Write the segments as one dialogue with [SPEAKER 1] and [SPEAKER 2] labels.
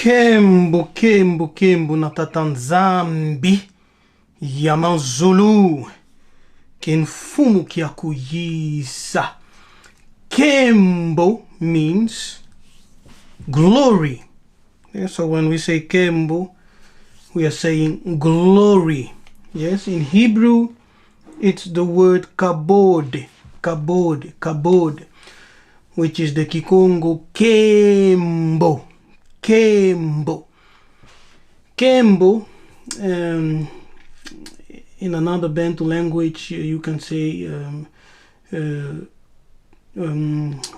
[SPEAKER 1] Kembo na tatanzambi ya manzulu kenfumu kia kuyisa. Kembo means glory. Yeah, so when we say Kembo, we are saying glory. Yes, in Hebrew, it's the word kabod, which is the Kikongo Kembo. Kembo, in another Bantu language, you can say,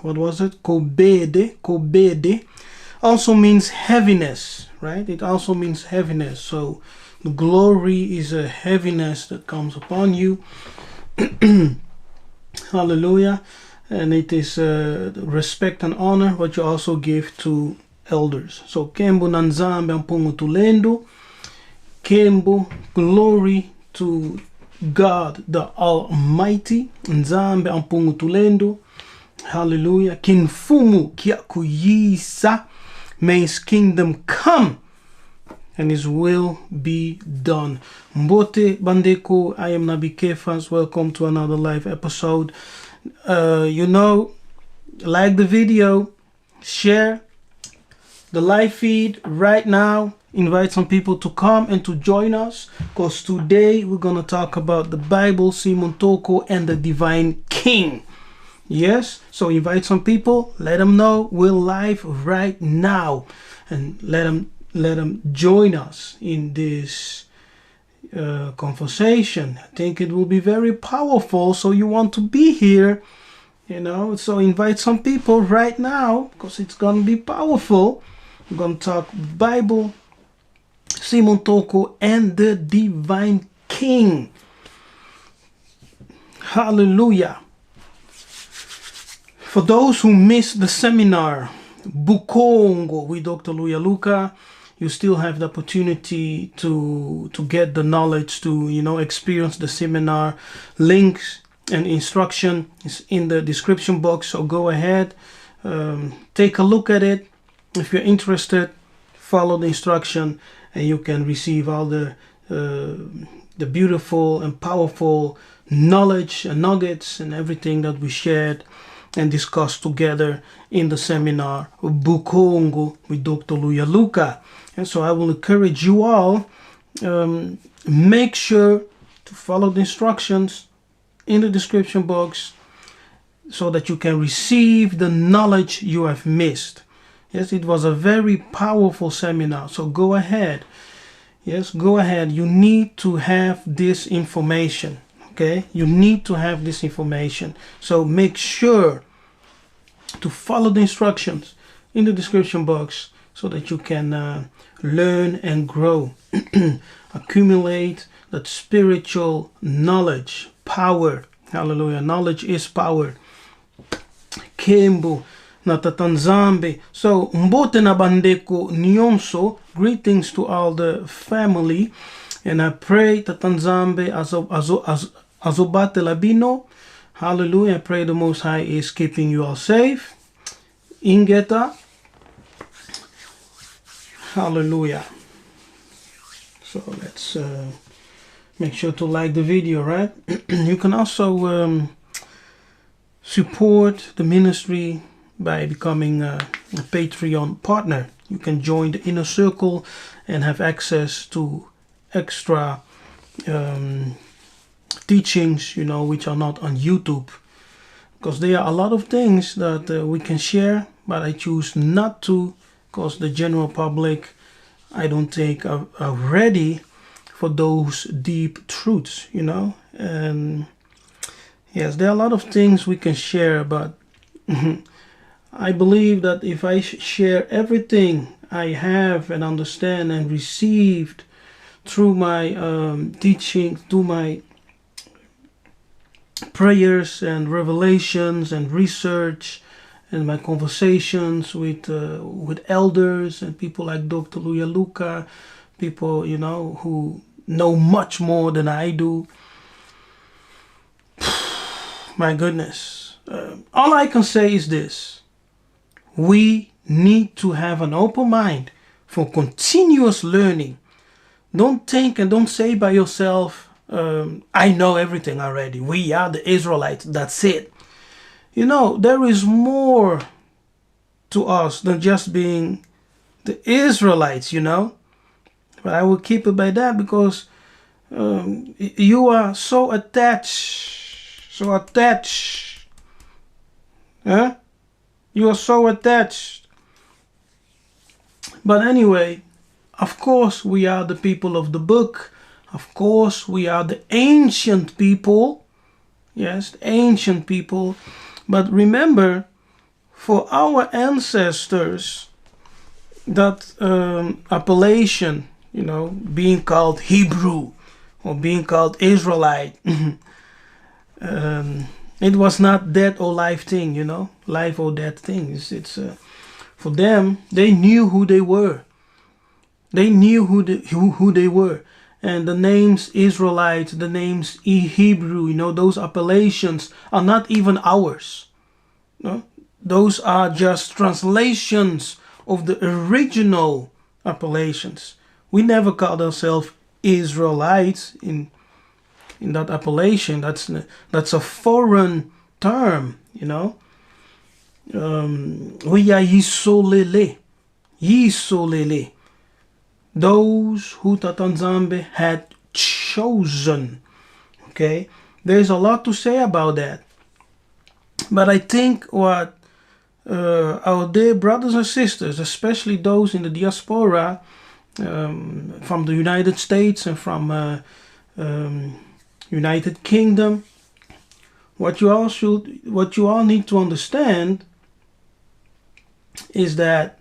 [SPEAKER 1] what was it? Kobede also means heaviness, right? It also means heaviness. So the glory is a heaviness that comes upon you. Hallelujah. And it is respect and honor what you also give to elders. So Kembo nanzambe ampungu tulendo. Kembo, glory to God the Almighty. Nzambe ampungu tulendo. Hallelujah. Kinfumu kia kuyisa, may his kingdom come and his will be done. Mbote bandeko, I am Nabi Kefas. Welcome to another live episode. Like the video, share the live feed right now. Invite some people to come and to join us, because today we're going to talk about the Bible, Simon Toko, and the Divine King. Yes, so invite some people, let them know we're live right now, and let them join us in this conversation. I think it will be very powerful, so you want to be here, so invite some people right now, because it's going to be powerful. We're going to talk Bible, Simon Toko, and the Divine King. Hallelujah. For those who missed the seminar Bukongo with Dr. Luyaluka, you still have the opportunity to get the knowledge, to experience the seminar. Links and instruction is in the description box, so go ahead, take a look at it. If you're interested, follow the instruction, and you can receive all the beautiful and powerful knowledge and nuggets and everything that we shared and discussed together in the seminar Bukongo with Dr. Luyaluka. And so I will encourage you all, make sure to follow the instructions in the description box so that you can receive the knowledge you have missed. Yes, it was a very powerful seminar, so go ahead. Yes, go ahead. You need to have this information. Okay, you need to have this information. So make sure to follow the instructions in the description box so that you can learn and grow, accumulate that spiritual knowledge, power. Hallelujah. Knowledge is power. Kembo na tatanzambe. So mbote na bandeko nyonso. Greetings to all the family, and I pray tatanzambe azobate labino. Hallelujah. I pray the Most High is keeping you all safe. Ingeta. Hallelujah. So let's make sure to like the video, right? You can also support the ministry by becoming a Patreon partner. You can join the inner circle and have access to extra teachings, which are not on YouTube, because there are a lot of things that we can share, but I choose not to, because the general public, I don't think are ready for those deep truths, and yes, there are a lot of things we can share, but I believe that if I share everything I have and understand and received through my teaching, through my prayers and revelations and research and my conversations with elders and people like Dr. Luyaluka, people who know much more than I do, my goodness, all I can say is this: we need to have an open mind for continuous learning. Don't think and don't say by yourself, I know everything already. We are the Israelites. That's it. You know, there is more to us than just being the Israelites, you know. But I will keep it by that because you are so attached. Huh? You are so attached. But anyway, of course we are the people of the book. Of course we are the ancient people. Yes, the ancient people. But remember, for our ancestors, that appellation, you know, being called Hebrew or being called Israelite, it was not death or life thing, you know, life or death thing. It's for them, they knew who they were. They knew who they were. And the names Israelite, the names Hebrew, you know, those appellations are not even ours. No? Those are just translations of the original appellations. We never called ourselves Israelites in that appellation. That's a foreign term, you know. We are Yisolele. Those who Tatanzambe had chosen. Okay, there's a lot to say about that. But I think what our dear brothers and sisters, especially those in the diaspora, from the United States and from United Kingdom, what you all need to understand is that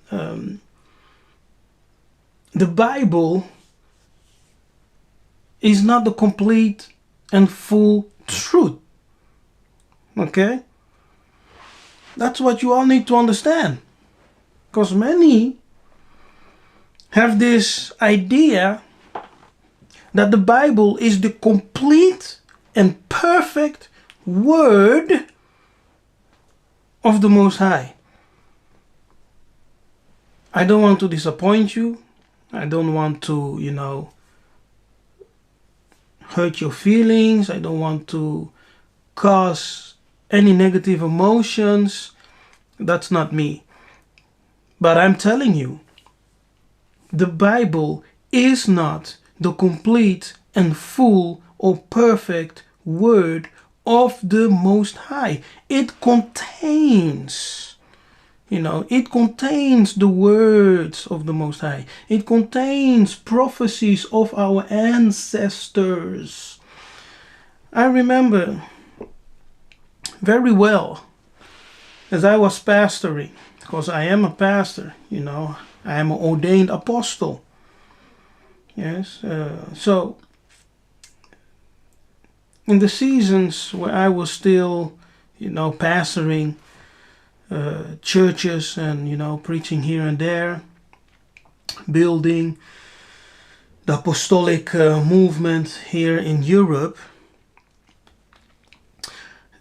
[SPEAKER 1] the Bible is not the complete and full truth. Okay? That's what you all need to understand. Because many have this idea that the Bible is the complete and perfect word of the Most High. I don't want to disappoint you. I don't want to, you know, hurt your feelings. I don't want to cause any negative emotions. That's not me. But I'm telling you, the Bible is not the complete and full or perfect word of the Most High. It contains, you know, it contains the words of the Most High. It contains prophecies of our ancestors. I remember very well as I was pastoring, because I am a pastor, you know, I am an ordained apostle. Yes, so in the seasons where I was still, you know, pastoring churches and, you know, preaching here and there, building the apostolic movement here in Europe,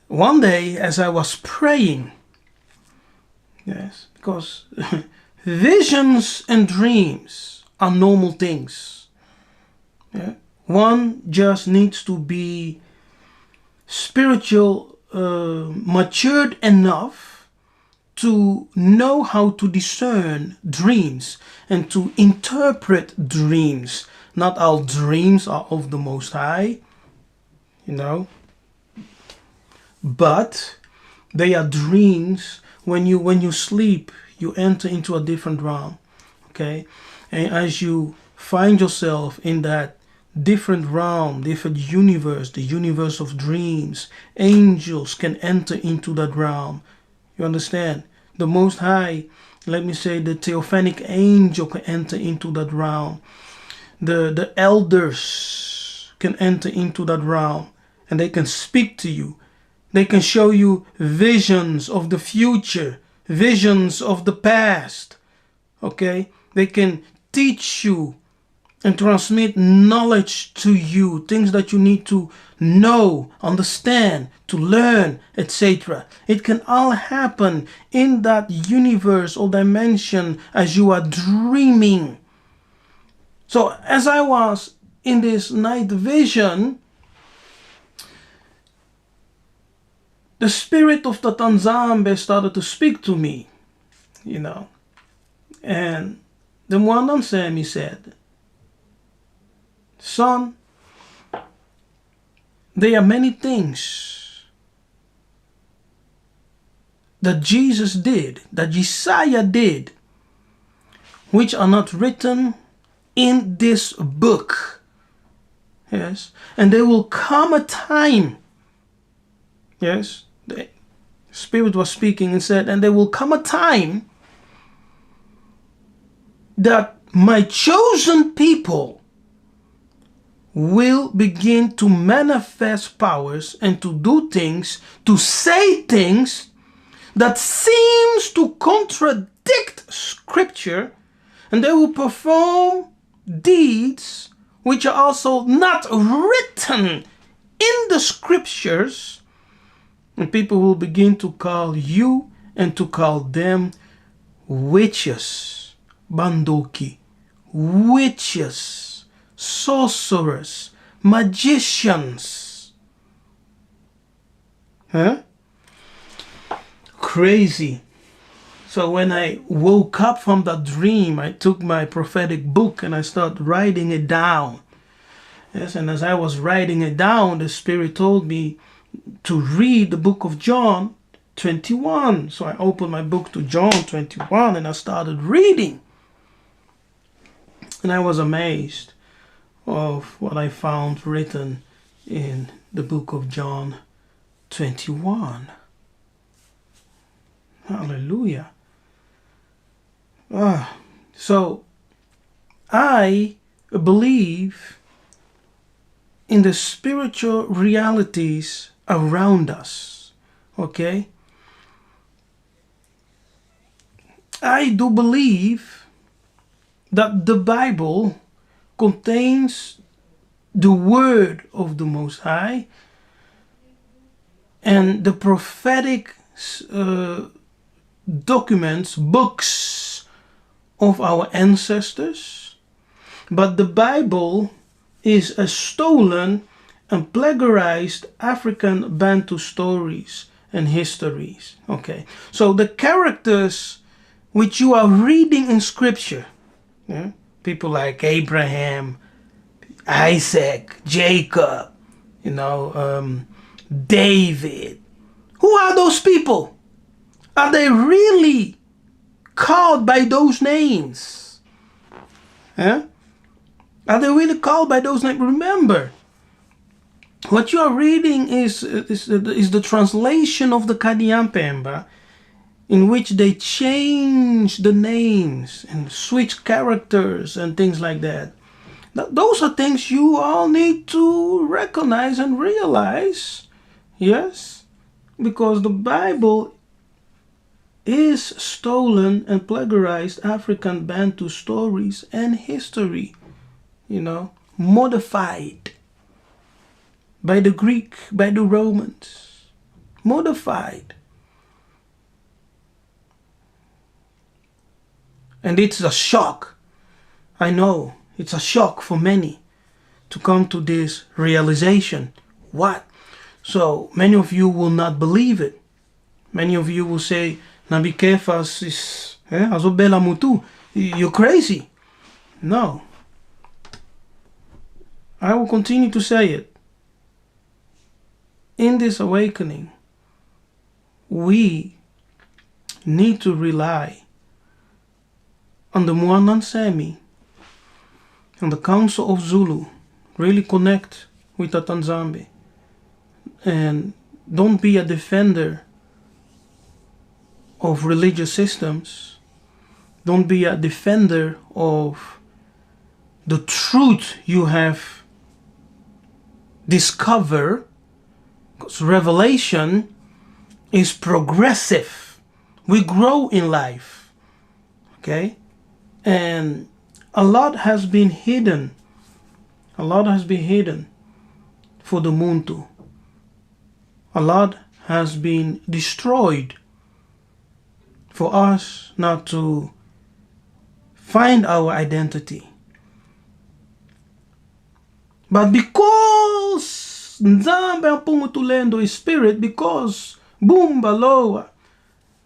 [SPEAKER 1] one day as I was praying, yes, because visions and dreams are normal things. Yeah? One just needs to be spiritual, matured enough to know how to discern dreams and to interpret dreams. Not all dreams are of the Most High, you know, but they are dreams. When you sleep, you enter into a different realm, okay? And as you find yourself in that different realm, different universe, the universe of dreams, angels can enter into that realm. You understand? The Most High, let me say, the theophanic angel can enter into that realm. The elders can enter into that realm, and they can speak to you. They can show you visions of the future, visions of the past. Okay? They can teach you and transmit knowledge to you, things that you need to know, understand, to learn, etc. It can all happen in that universe or dimension as you are dreaming. So as I was in this night vision, the spirit of the Tanzambe started to speak to me, and the Mwandansemi said, son, there are many things that Jesus did, that Yiseka'yah did, which are not written in this book. Yes. And there will come a time. Yes. The Spirit was speaking and said, and there will come a time that my chosen people will begin to manifest powers and to do things, to say things that seems to contradict scripture, and they will perform deeds which are also not written in the scriptures, and people will begin to call you and to call them witches, bandoki, witches, sorcerers, magicians. Crazy. So when I woke up from that dream, I took my prophetic book and I started writing it down. Yes, and as I was writing it down, the Spirit told me to read the book of John 21. So I opened my book to John 21 and I started reading. And I was amazed of what I found written in the book of John 21. Hallelujah. So I believe in the spiritual realities around us. Okay? I do believe that the Bible contains the word of the Most High and the prophetic documents, books of our ancestors, but the Bible is a stolen and plagiarized African Bantu stories and histories. Okay, so the characters which you are reading in scripture, people like Abraham, Isaac, Jacob, David, who are those people? Are they really called by those names? Are they really called by those names? Remember, what you are reading is the translation of the Kadiampemba, in which they change the names and switch characters and things like that. Those are things you all need to recognize and realize. Yes, because the Bible is stolen and plagiarized African Bantu stories and history, modified by the Greek, by the Romans, modified. And it's a shock. I know, it's a shock for many to come to this realization. What? So many of you will not believe it. Many of you will say, Nabikefas is azobela mutu. You're crazy. No. I will continue to say it. In this awakening, we need to rely on the Mwandansemi and the Council of Zulu. Really connect with the Tanzambe. And don't be a defender of religious systems. Don't be a defender of the truth you have discovered, because revelation is progressive. We grow in life. Okay? And a lot has been hidden. A lot has been hidden for the Muntu. A lot has been destroyed for us not to find our identity. But because Nzambe Ampungutulendo is spirit, because Bumbaloa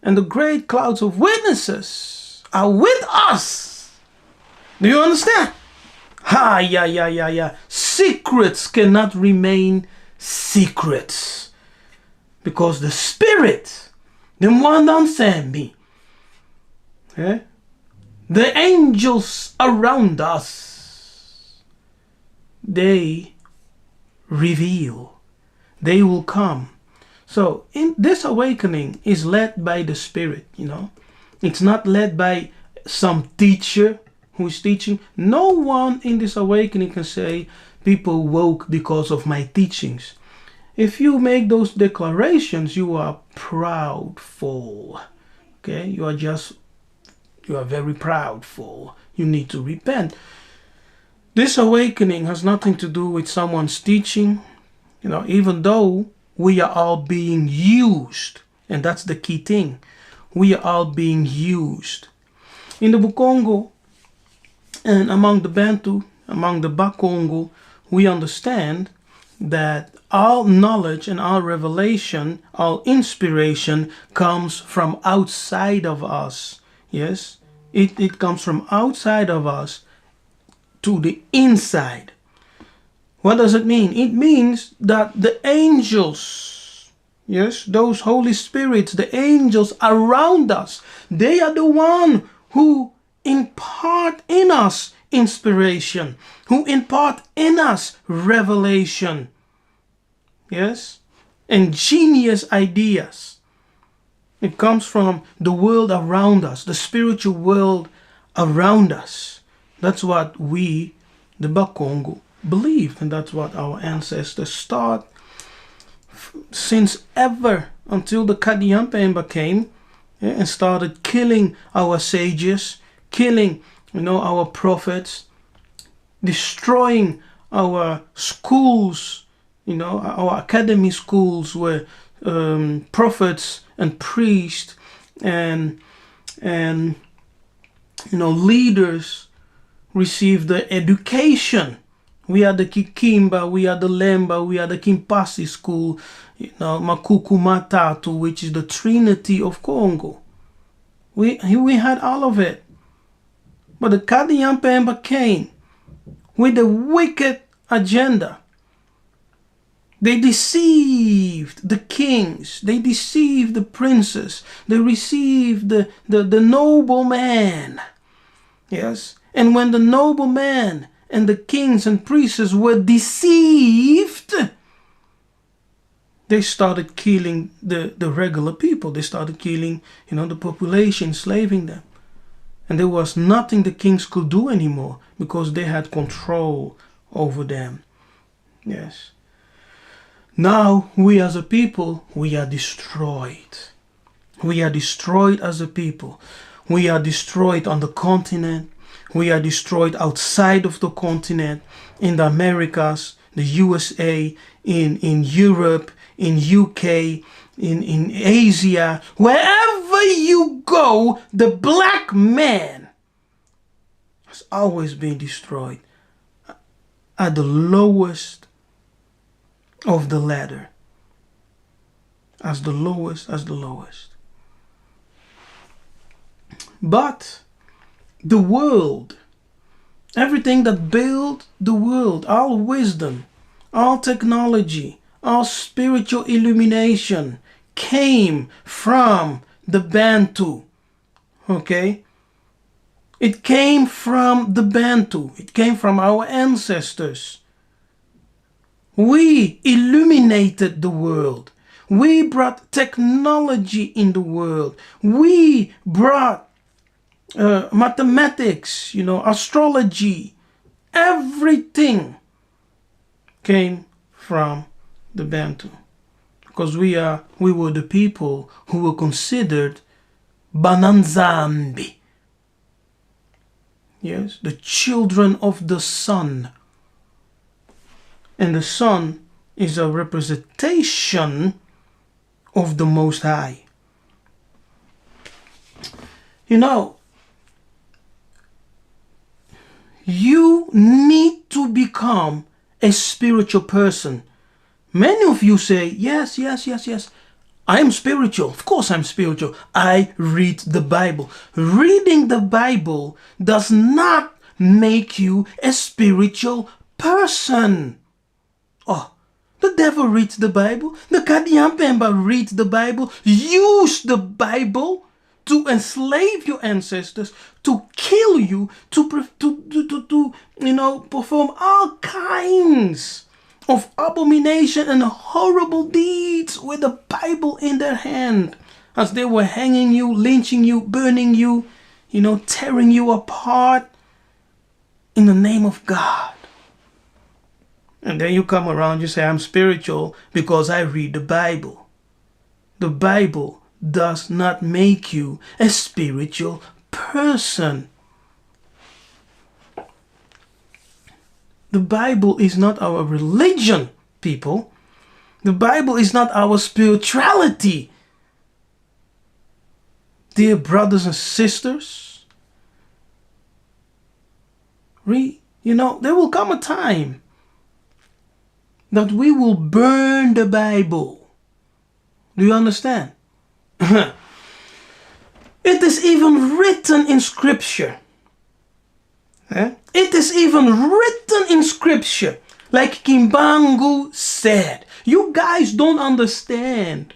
[SPEAKER 1] and the great clouds of witnesses are with us. Do you understand? Yeah. Secrets cannot remain secrets. Because the spirit, the one sent me, the angels around us, they reveal, they will come. So in this awakening is led by the spirit, It's not led by some teacher who is teaching. No one in this awakening can say people woke because of my teachings. If you make those declarations, you are proudful. Okay? You are very proudful. You need to repent. This awakening has nothing to do with someone's teaching, even though we are all being used. And that's the key thing. We are all being used. In the Bukongo and among the Bantu, among the Bakongo, we understand that all knowledge and all revelation, all inspiration comes from outside of us. Yes, it comes from outside of us to the inside. What does it mean? It means that the angels, yes, those Holy Spirits, the angels around us, they are the one who impart in us inspiration, who impart in us revelation, yes, and genius ideas. It comes from the world around us, the spiritual world around us. That's what we, the Bakongo, believed, and that's what our ancestors taught since ever, until the Kadiampemba came and started killing our sages, killing our prophets, destroying our schools, our academy schools where prophets and priests and leaders receive the education. We are the Kikimba, we are the Lemba, we are the Kimpasi school, Makuku Matatu, which is the Trinity of Congo. We had all of it. But the Kadiampemba came with a wicked agenda. They deceived the kings. They deceived the princes. They received the nobleman. Yes. And when the nobleman and the kings and priests were deceived, they started killing the regular people. They started killing, the population, enslaving them. And there was nothing the kings could do anymore because they had control over them. Yes. Now, we as a people, we are destroyed. We are destroyed as a people. We are destroyed on the continent. We are destroyed outside of the continent, in the Americas, the USA, in Europe, in UK, in Asia. Wherever you go, the black man has always been destroyed at the lowest of the ladder, as the lowest. But the world, everything that built the world, all wisdom, all technology, all spiritual illumination came from the Bantu. Okay? It came from the Bantu. It came from our ancestors. We illuminated the world. We brought technology in the world. We brought mathematics, astrology. Everything came from the Bantu. Because we were the people who were considered Bananzambi. Yes, the children of the sun. And the sun is a representation of the Most High. You need to become a spiritual person? Many of you say, yes, yes, yes, yes. I am spiritual. Of course I'm spiritual. I read the Bible. Reading the Bible does not make you a spiritual person. Oh, the devil reads the Bible. The Kadiampemba reads the Bible. Use the Bible to enslave your ancestors, to kill you, to perform all kinds of abomination and horrible deeds with the Bible in their hand, as they were hanging you, lynching you, burning you, tearing you apart in the name of God. And then you come around, you say, I'm spiritual because I read the Bible. The Bible does not make you a spiritual person. The Bible is not our religion, people. The Bible is not our spirituality. Dear brothers and sisters, there will come a time that we will burn the Bible. Do you understand? It is even written in Scripture. It is even written in Scripture. Like Kimbangu said, you guys don't understand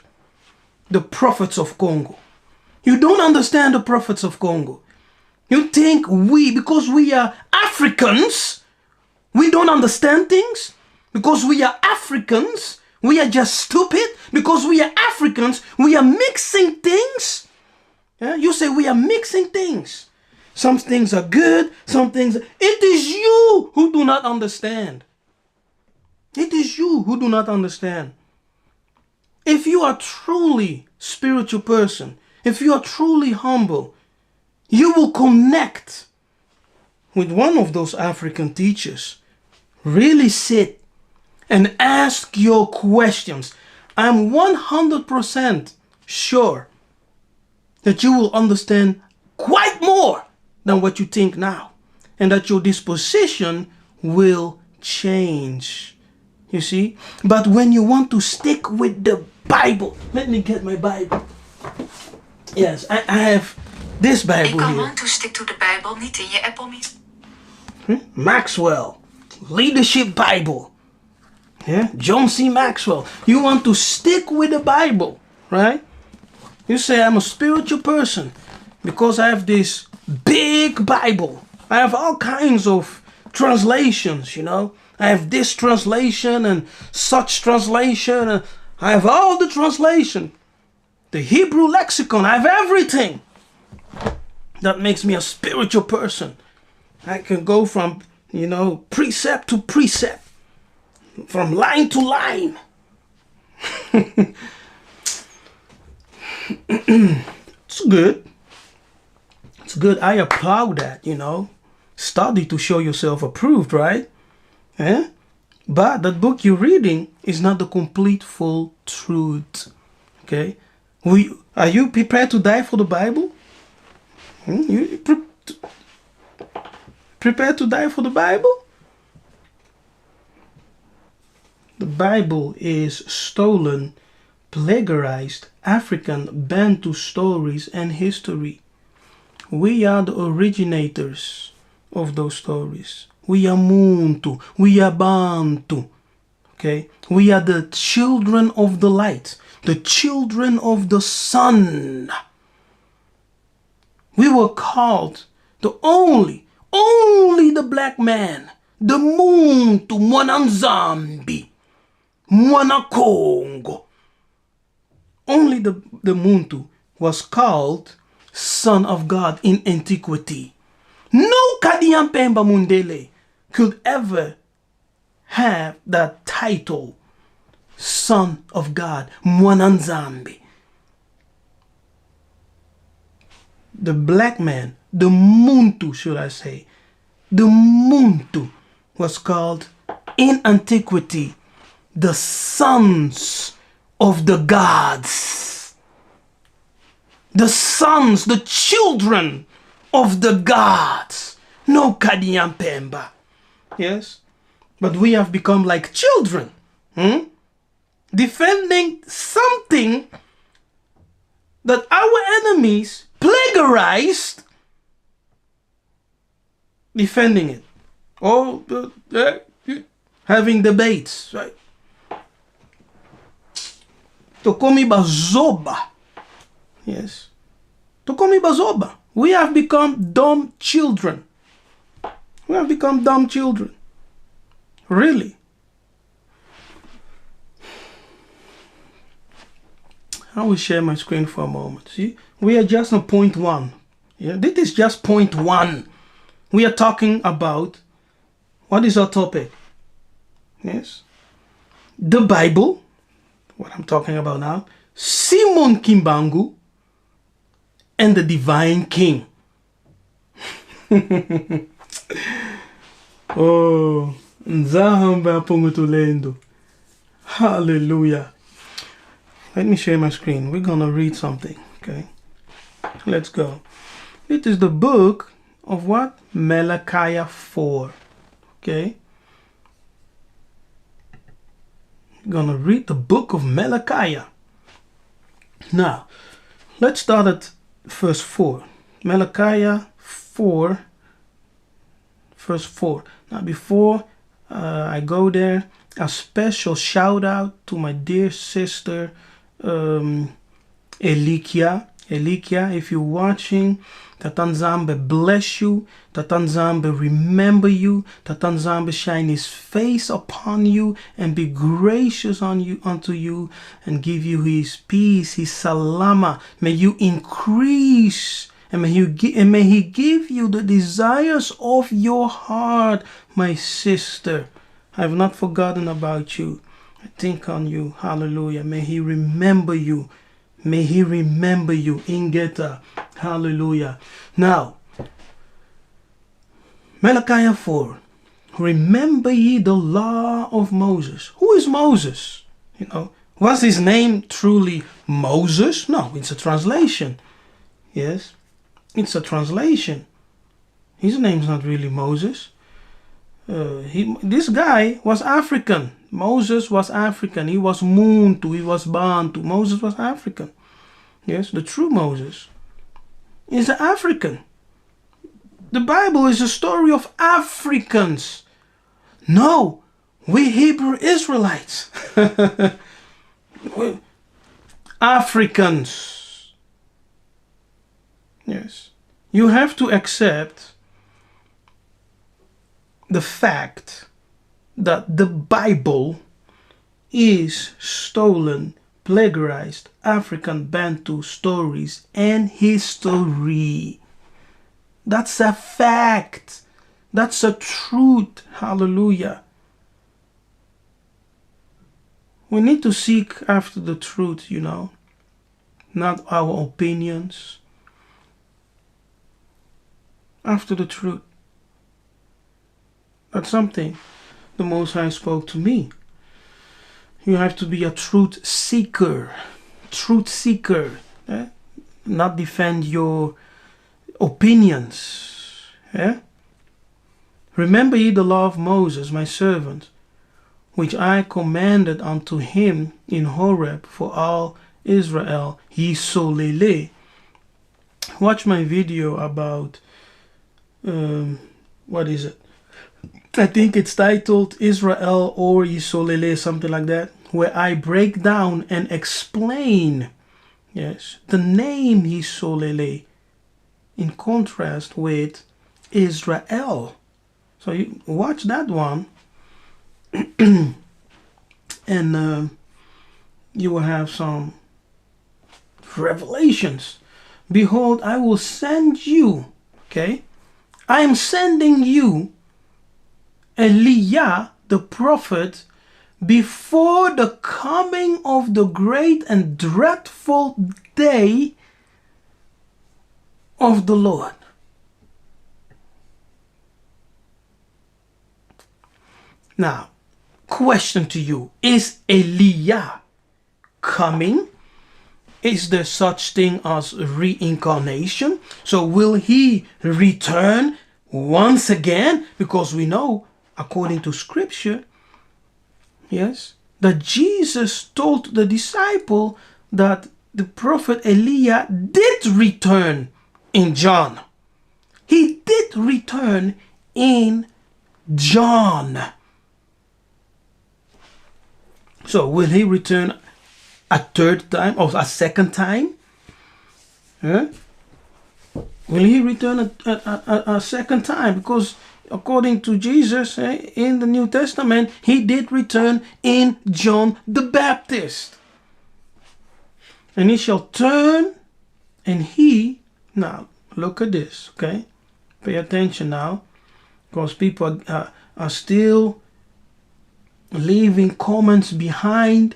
[SPEAKER 1] the prophets of Congo. You don't understand the prophets of Congo. You think because we are Africans, we don't understand things? Because we are Africans, we are just stupid? Because we are Africans, we are mixing things? You say we are mixing things. Some things are good, some things... It is you who do not understand. It is you who do not understand. If you are truly spiritual person, if you are truly humble, you will connect with one of those African teachers. Really sit and ask your questions. I'm 100% sure that you will understand quite more than what you think now, and that your disposition will change. You see? But when you want to stick with the Bible, let me get my Bible. Yes, I have this Bible here.
[SPEAKER 2] want to stick to the Bible, niet in je Apple me.
[SPEAKER 1] Maxwell, Leadership Bible. Yeah, John C. Maxwell. You want to stick with the Bible, right? You say, I'm a spiritual person because I have this big Bible. I have all kinds of translations, I have this translation and such translation. And I have all the translation. The Hebrew lexicon. I have everything. That makes me a spiritual person. I can go from, precept to precept. From line to line. It's good. It's good. I applaud that, Study to show yourself approved, right? But that book you're reading is not the complete full truth. Okay? Are you prepared to die for the Bible? You prepared to die for the Bible? The Bible is stolen, plagiarized African Bantu stories and history. We are the originators of those stories. We are Muntu. We are Bantu. Okay? We are the children of the light. The children of the sun. We were called only the black man. The Muntu, Mwananzambi. Mwana Congo. Only the Muntu was called Son of God in antiquity. No Kadiampemba Mundele could ever have that title, Son of God, Mwananzambi. The black man, the Muntu, should I say, the Muntu was called in antiquity the sons of the gods. The sons, the children of the gods. No Kadiampemba. Yes? but we have become like children, defending something that our enemies plagiarized, defending it, or having debates, right? Tokomi bazoba. Yes. Tokomi bazoba. We have become dumb children. We have become dumb children. Really. I will share my screen for a moment. See, we are just on point 1. Yeah, this is just point 1. We are talking about, what is our topic? Yes. The Bible, what I'm talking about now, Simon Kimbangu, and the Divine King. Oh, Nzahamba Pongutulendo. Hallelujah. Let me share my screen. We're gonna read something. Okay. Let's go. It is the book of what? Yiseka'yah 4. Okay. We're gonna read the book of Yiseka'yah. Now, let's start at verse 4. Yiseka'yah 4, verse 4. Now, before I go there, a special shout out to my dear sister Yiseka'yah. Yiseka'yah, if you're watching, Tatanzambe bless you, Tatanzambe remember you, Tatanzambe shine his face upon you and be gracious unto you and give you his peace, his salama. May you increase and may he give you the desires of your heart, my sister. I have not forgotten about you. I think on you. Hallelujah. May he remember you. May he remember you. Ingeta. Hallelujah. Now, Yiseka'yah 4. Remember ye the law of Moses. Who is Moses? You know, was his name truly Moses? No, it's a translation. Yes, it's a translation. His name's not really Moses. This guy was African. Moses was African. He was Muntu. He was Bantu. Moses was African. Yes, the true Moses is an African. The Bible is a story of Africans. No, we Hebrew Israelites. We're Africans. Yes. You have to accept the fact that the Bible is stolen, plagiarized African Bantu stories and history. That's a fact. That's a truth. Hallelujah. We need to seek after the truth, you know, not our opinions. After the truth. That's something the Most High spoke to me. You have to be a truth seeker. Truth seeker. Not defend your opinions. Remember ye the law of Moses, my servant, which I commanded unto him in Horeb for all Israel, Yisolele. Watch my video about, what is it? I think it's titled Israel or Yisolele, something like that, where I break down and explain, yes, the name Yisolele in contrast with Israel. So you watch that one and you will have some revelations. Behold, I will send you, okay? I am sending you Elijah the prophet before the coming of the great and dreadful day of the Lord. Now, question to you, is Elijah coming? Is there such thing as reincarnation? So will he return once again? Because we know according to scripture, yes, that Jesus told the disciple that the prophet Elijah did return in John. He did return in John. So will he return a third time or a second time? Huh? Will he return a second time? Because according to Jesus, in the New Testament, he did return in John the Baptist. And he shall turn, and he, now look at this, okay? Pay attention now, because people are still leaving comments behind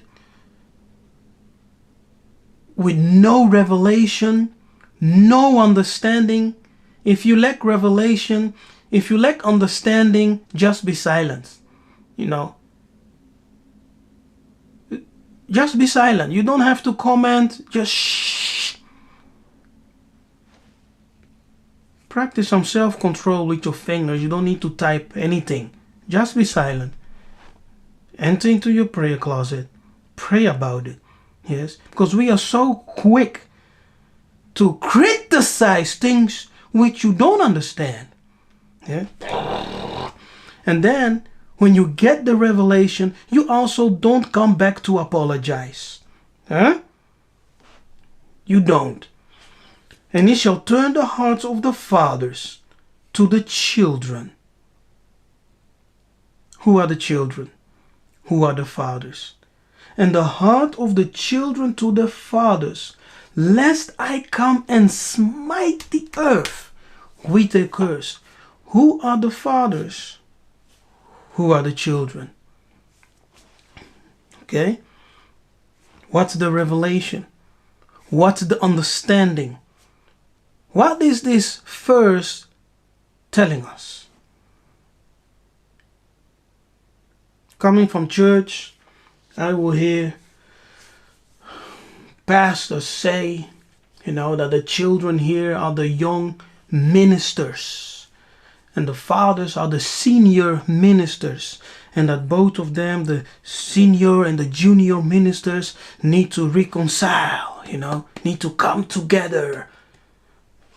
[SPEAKER 1] with no revelation, no understanding. If you lack revelation, if you lack understanding, just be silent. You know, just be silent. You don't have to comment. Just shh. Practice some self-control with your fingers. You don't need to type anything. Just be silent. Enter into your prayer closet. Pray about it. Yes, because we are so quick to criticize things which you don't understand. Yeah. And then when you get the revelation, you also don't come back to apologize. Huh? You don't. And he shall turn the hearts of the fathers to the children. Who are the children? Who are the fathers? And the heart of the children to the fathers, lest I come and smite the earth with a curse. Who are the fathers? Who are the children? Okay? What's the revelation? What's the understanding? What is this verse telling us? Coming from church, I will hear pastors say, that the children here are the young ministers and the fathers are the senior ministers, and that both of them, the senior and the junior ministers, need to reconcile, need to come together.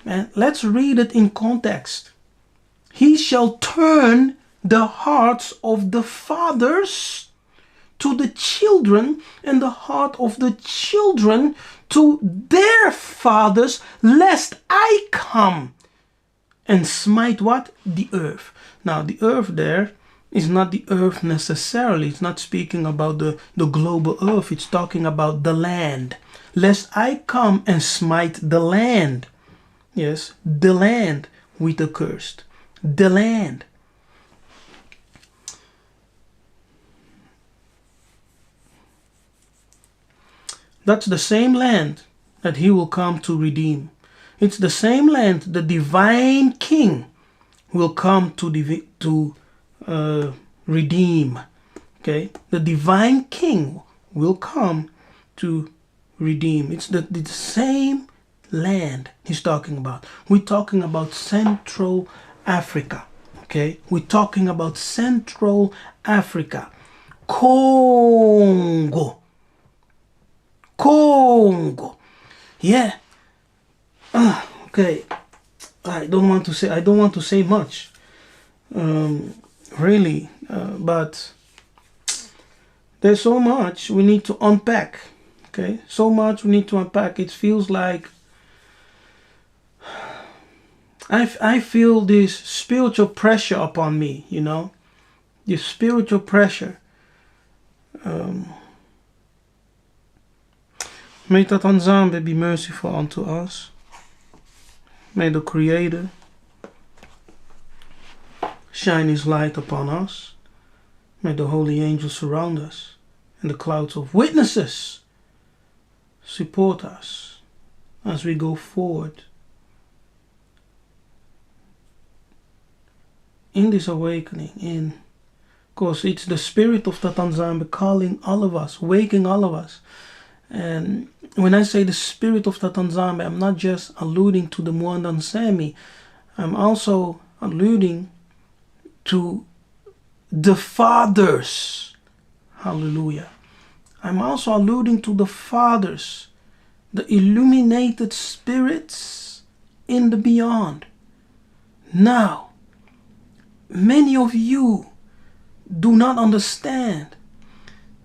[SPEAKER 1] And let's read it in context. He shall turn the hearts of the fathers to the children, and the heart of the children to their fathers, lest I come and smite what? The earth. Now the earth there is not the earth necessarily. It's not speaking about the global earth. It's talking about the land. Lest I come and smite the land. Yes, the land with the cursed. The land. That's the same land that he will come to redeem. It's the same land the divine king will come to redeem. Okay? The divine king will come to redeem. It's the same land he's talking about. We're talking about Central Africa. Okay? We're talking about Central Africa. Congo. Yeah. Okay. I don't want to say much. Really. But there's so much we need to unpack. Okay? So much we need to unpack. It feels like I feel this spiritual pressure upon me, This spiritual pressure. May Tatanzambe be merciful unto us. May the Creator shine His light upon us. May the holy angels surround us, and the clouds of witnesses support us as we go forward in this awakening. Because it's the Spirit of Tatanzambe calling all of us, waking all of us. And when I say the Spirit of Tatanzambe, I'm not just alluding to the Mwandan Semi. I'm also alluding to the fathers. Hallelujah. I'm also alluding to the fathers, the illuminated spirits in the beyond. Now, many of you do not understand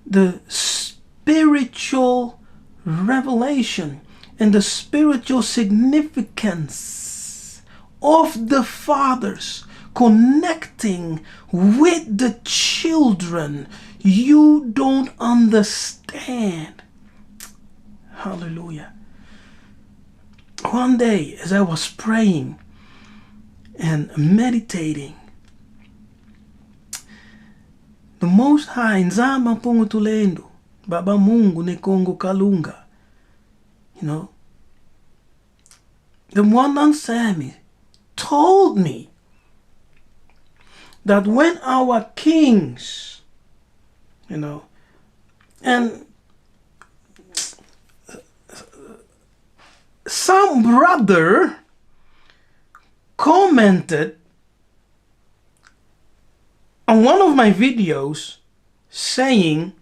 [SPEAKER 1] the spiritual revelation and the spiritual significance of the fathers connecting with the children. You don't understand. Hallelujah. One day, as I was praying and meditating, the Most High, Nzamba Mpungu Tulendo, Baba Mungu Nekongo Kalunga, the one on Sammy told me that when our kings, and some brother commented on one of my videos saying,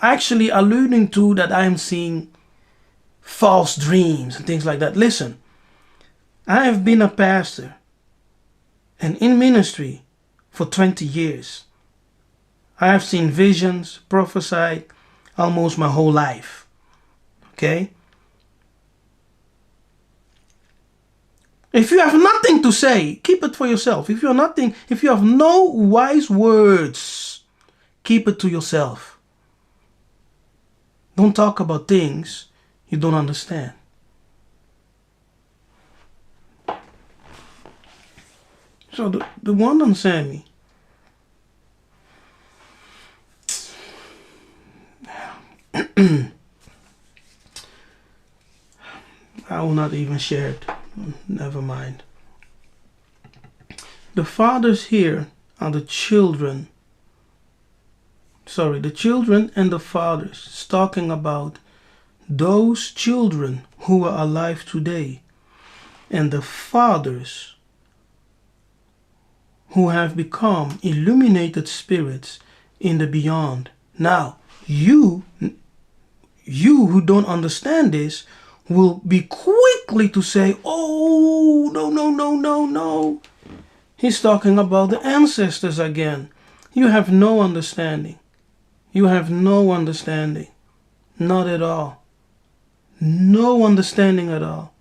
[SPEAKER 1] actually alluding to that I am seeing false dreams and things like that. Listen, I have been a pastor and in ministry for 20 years. I have seen visions, prophesied almost my whole life. Okay? If you have nothing to say, keep it for yourself. If you have no wise words, keep it to yourself. Don't talk about things you don't understand. So the one on Sammy, I will not even share it. Never mind. The fathers here are the children. The children and the fathers. It's talking about those children who are alive today and the fathers who have become illuminated spirits in the beyond. Now, you who don't understand this will be quickly to say, oh, no. He's talking about the ancestors again. You have no understanding. You have no understanding. Not at all. No understanding at all.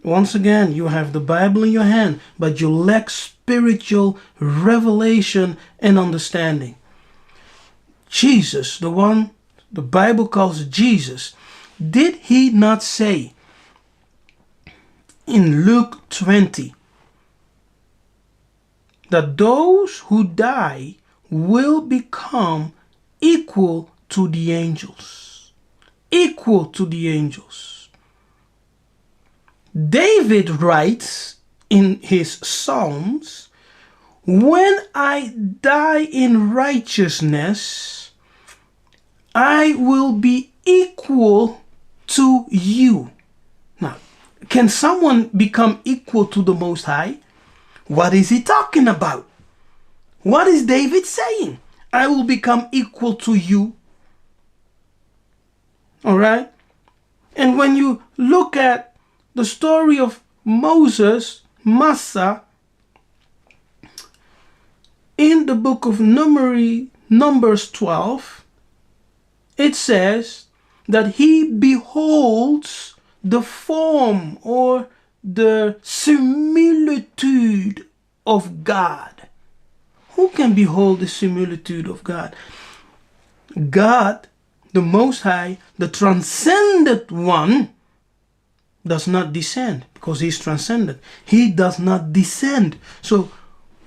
[SPEAKER 1] Once again, you have the Bible in your hand, but you lack spiritual revelation and understanding. Jesus, the one the Bible calls Jesus, did he not say in Luke 20 that those who die will become equal to the angels? Equal to the angels. David writes in his Psalms, when I die in righteousness, I will be equal to you. Now, can someone become equal to the Most High? What is he talking about? What is David saying? I will become equal to you. All right? And when you look at the story of Moses, Massa, in the book of Numbers 12, it says that he beholds the form or the similitude of God. Who can behold the similitude of God? God, the Most High, the transcendent one, does not descend because he is transcendent. He does not descend. So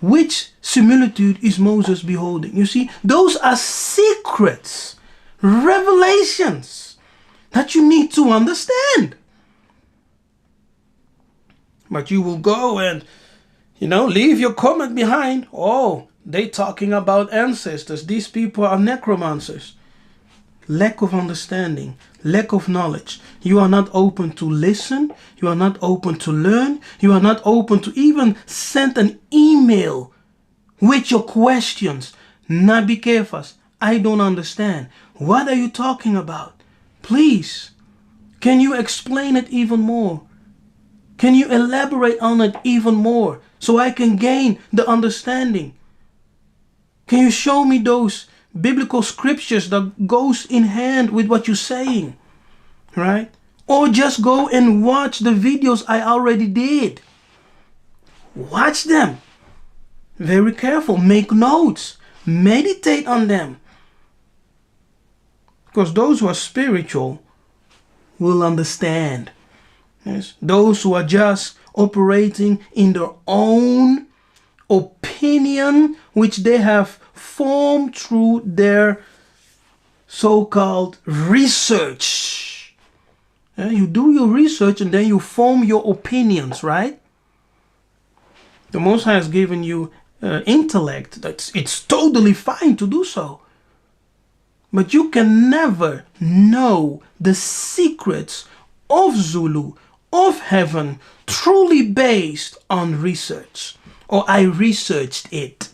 [SPEAKER 1] which similitude is Moses beholding? You see, those are secrets, revelations that you need to understand. But you will go and, leave your comment behind. Oh, they talking about ancestors. These people are necromancers. Lack of understanding, lack of knowledge. You are not open to listen. You are not open to learn. You are not open to even send an email with your questions. Nabikefas, I don't understand. What are you talking about? Please, can you explain it even more? Can you elaborate on it even more so I can gain the understanding? Can you show me those biblical scriptures that goes in hand with what you're saying? Right? Or just go and watch the videos I already did. Watch them. Very careful. Make notes. Meditate on them. Because those who are spiritual will understand. Yes. Those who are just operating in their own opinion, which they have formed through their so-called research. Yeah, you do your research and then you form your opinions, right? The Most High has given you intellect. It's totally fine to do so. But you can never know the secrets of Zulu, of heaven, truly based on research. Or I researched it.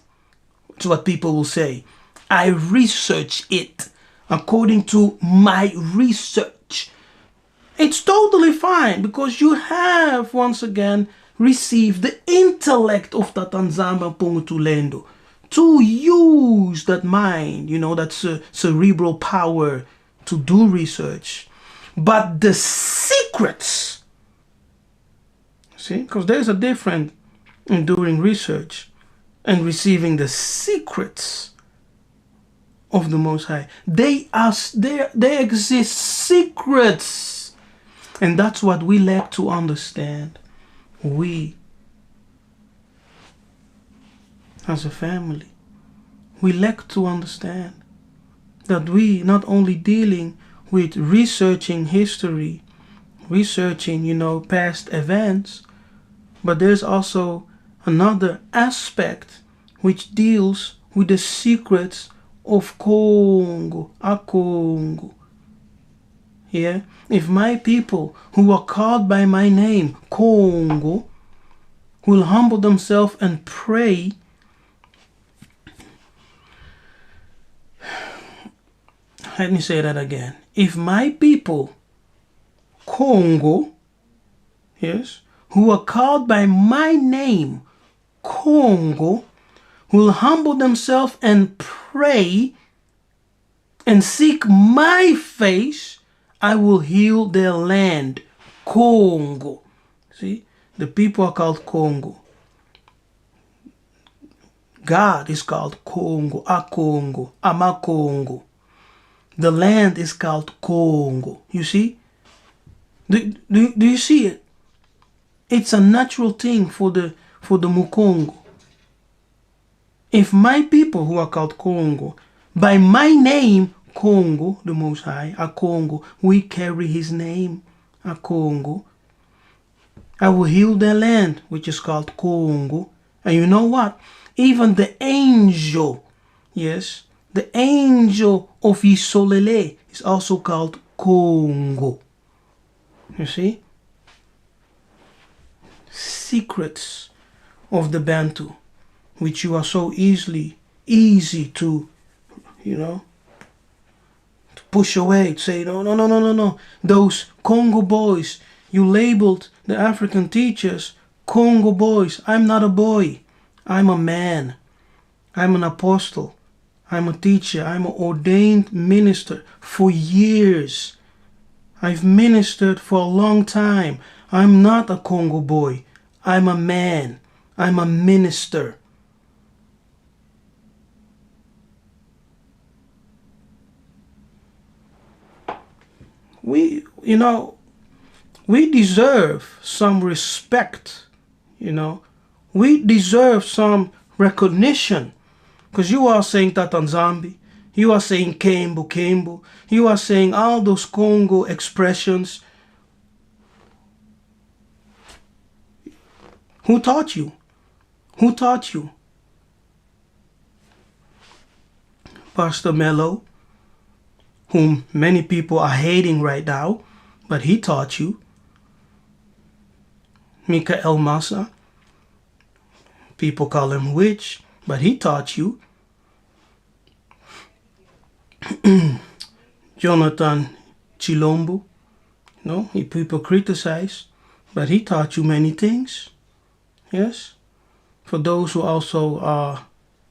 [SPEAKER 1] That's what people will say. I researched it according to my research. It's totally fine because you have once again received the intellect of that Nzamba Pungutulendo to use that mind, that cerebral power to do research. But the secrets, see, because there's a difference in doing research and receiving the secrets of the Most High. They exist secrets, and that's what we lack to understand. We, as a family, we lack to understand that we not only dealing with researching history, researching, past events, but there's also another aspect which deals with the secrets of Congo, a Congo. Yeah? If my people who are called by my name, Congo, will humble themselves and pray, let me say that again. If my people, Congo, yes, who are called by my name, Congo, will humble themselves and pray and seek my face, I will heal their land, Congo. See, the people are called Congo. God is called Congo, a Congo, ama Congo. The land is called Congo. You see? Do you see it? It's a natural thing for the Mukongo. If my people who are called Congo, by my name, Congo, the Most High, a Congo, we carry his name, a Congo, I will heal their land, which is called Congo. And you know what? Even the angel, yes, the angel of Isolele is also called Congo. You see? Secrets of the Bantu, which you are so easy to, to push away, to say, no. Those Congo boys, you labeled the African teachers Congo boys. I'm not a boy. I'm a man. I'm an apostle. I'm a teacher. I'm an ordained minister for years. I've ministered for a long time. I'm not a Congo boy. I'm a man. I'm a minister. We deserve some respect, We deserve some recognition. Because you are saying Tatanzambi, you are saying Kembo, you are saying all those Congo expressions. Who taught you? Who taught you? Pastor Mello, whom many people are hating right now, but he taught you. Mikael Massa, people call him witch, but he taught you. Jonathan Chilombo, no, people criticize, but he taught you many things. Yes. For those who also are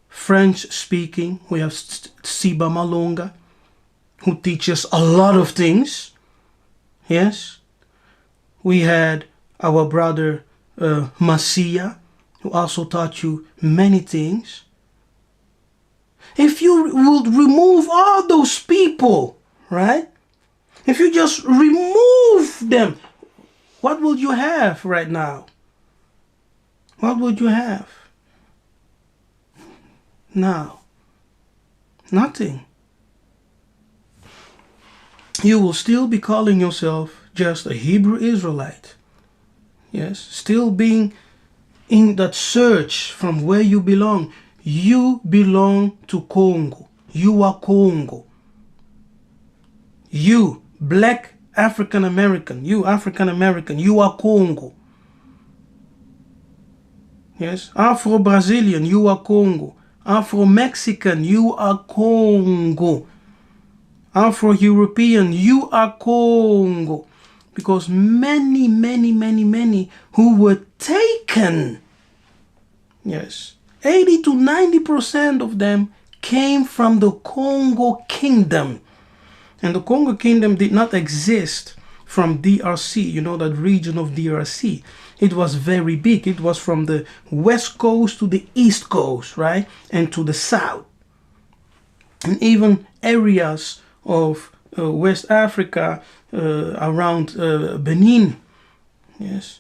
[SPEAKER 1] French speaking, we have Siba Malonga, who teaches a lot of things. Yes. We had our brother Masia, who also taught you many things. If you would remove all those people, right? If you just remove them, what would you have right now? What would you have? Now, nothing. You will still be calling yourself just a Hebrew Israelite. Yes, still being in that search from where you belong. You belong to Congo. You are Congo. You, black African American, you African American, you are Congo. Yes, Afro-Brazilian, you are Congo. Afro-Mexican, you are Congo. Afro-European, you are Congo. Because many who were taken, yes, 80 to 90% of them came from the Congo Kingdom. And the Congo Kingdom did not exist from DRC, you know, that region of DRC. It was very big. It was from the west coast to the east coast, right? And to the south. And even areas of West Africa around Benin, yes,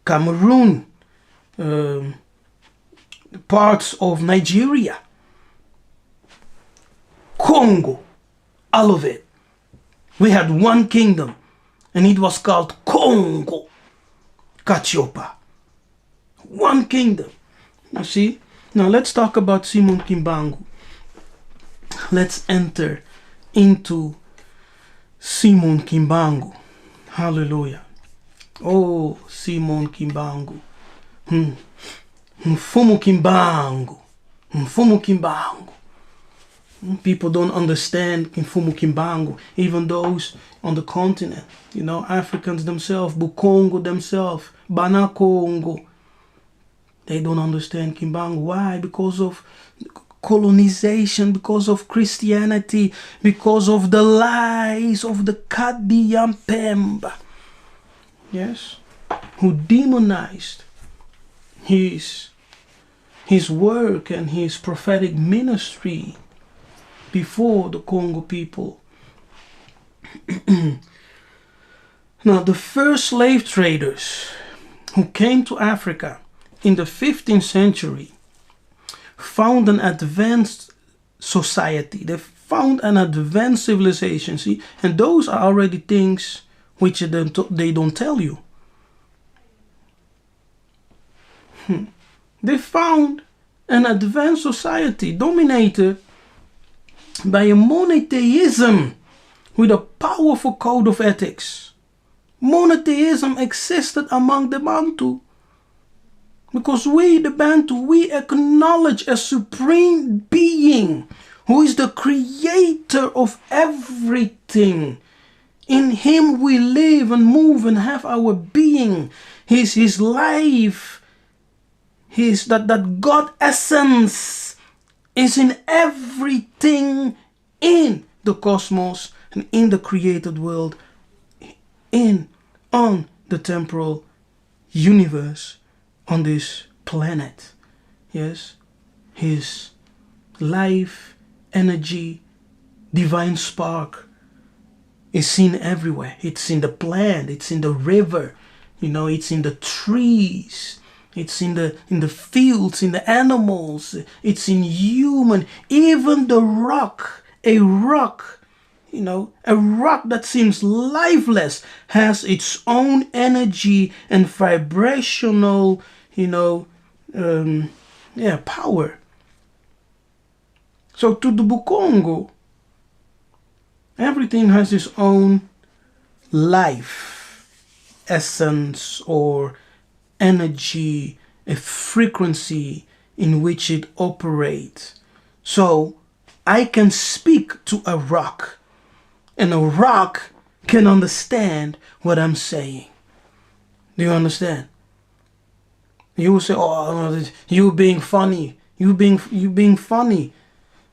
[SPEAKER 1] Cameroon, parts of Nigeria, Congo, all of it. We had one kingdom, and it was called Congo Kachiopa. One kingdom. You see? Now let's talk about Simon Kimbangu. Let's enter into Simon Kimbangu. Hallelujah. Oh, Simon Kimbangu. Mfumu Kimbangu. Mfumu Kimbangu. People don't understand Mfumu Kimbangu. Even those on the continent. You know, Africans themselves, Bukongo themselves, Banakongo. They don't understand Kimbangu. Why? Because of colonization, because of Christianity, because of the lies of the Kadiyampemba. Yes? Who demonized his work and his prophetic ministry before the Congo people. Now, the first slave traders who came to Africa in the 15th century found an advanced society. They found an advanced civilization. See, and those are already things which they don't tell you. They found an advanced society dominated by a monotheism with a powerful code of ethics. Monotheism existed among the Bantu. Because we, the Bantu, we acknowledge a supreme being who is the creator of everything. In him we live and move and have our being. His life, that God essence is in everything in the cosmos and in the created world, on the temporal universe, on this planet. Yes, his life, energy, divine spark is seen everywhere. It's in the plant, it's in the river, you know, it's in the trees, it's in the fields, in the animals, it's in human, even the rock, a rock. You know, a rock that seems lifeless has its own energy and vibrational, power. So to the Bukongo, everything has its own life, essence, or energy, a frequency, in which it operates. So I can speak to a rock, and a rock can understand what I'm saying. Do you understand? You will say, "Oh, you being funny. You being funny,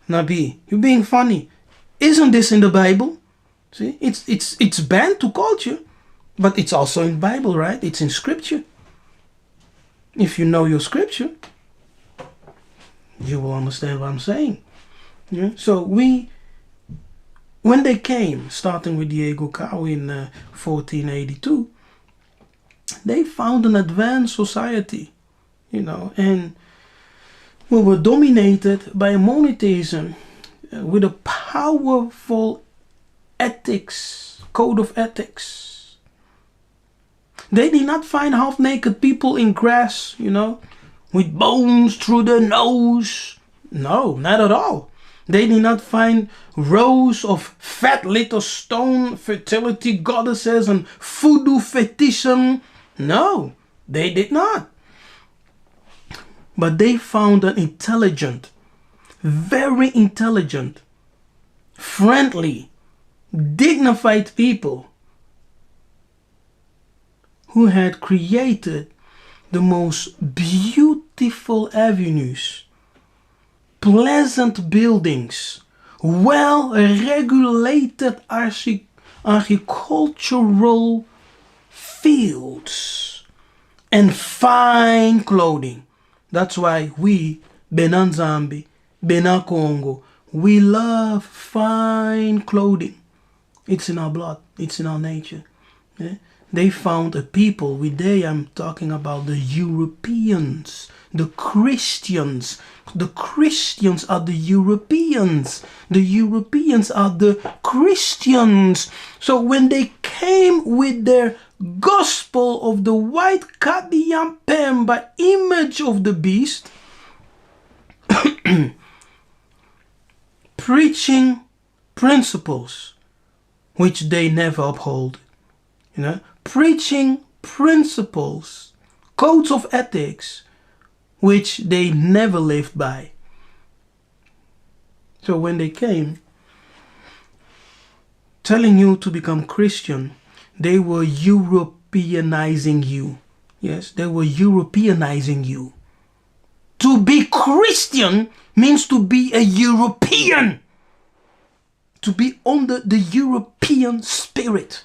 [SPEAKER 1] Nabi. You being funny." Isn't this in the Bible? See, it's banned to culture, but it's also in the Bible, right? It's in Scripture. If you know your Scripture, you will understand what I'm saying. Yeah. So when they came, starting with Yiseka'yah in 1482, they found an advanced society, and we were dominated by a monotheism with a powerful code of ethics. They did not find half-naked people in grass, with bones through their nose. No, not at all. They did not find rows of fat little stone fertility goddesses and voodoo fetishism. No, they did not. But they found an intelligent, very intelligent, friendly, dignified people who had created the most beautiful avenues, pleasant buildings, well-regulated agricultural fields, and fine clothing. That's why we, Benin Zambia, Benin Congo, we love fine clothing. It's in our blood. It's in our nature. Yeah? They found a people, I'm talking about the Europeans, the Christians. The Christians are the Europeans. The Europeans are the Christians. So when they came with their gospel of the white Kadian Pemba image of the beast, preaching principles which they never uphold, preaching principles, codes of ethics which they never lived by. So when they came telling you to become Christian, they were Europeanizing you. Yes, they were Europeanizing you. To be Christian means to be a European. To be under the European spirit.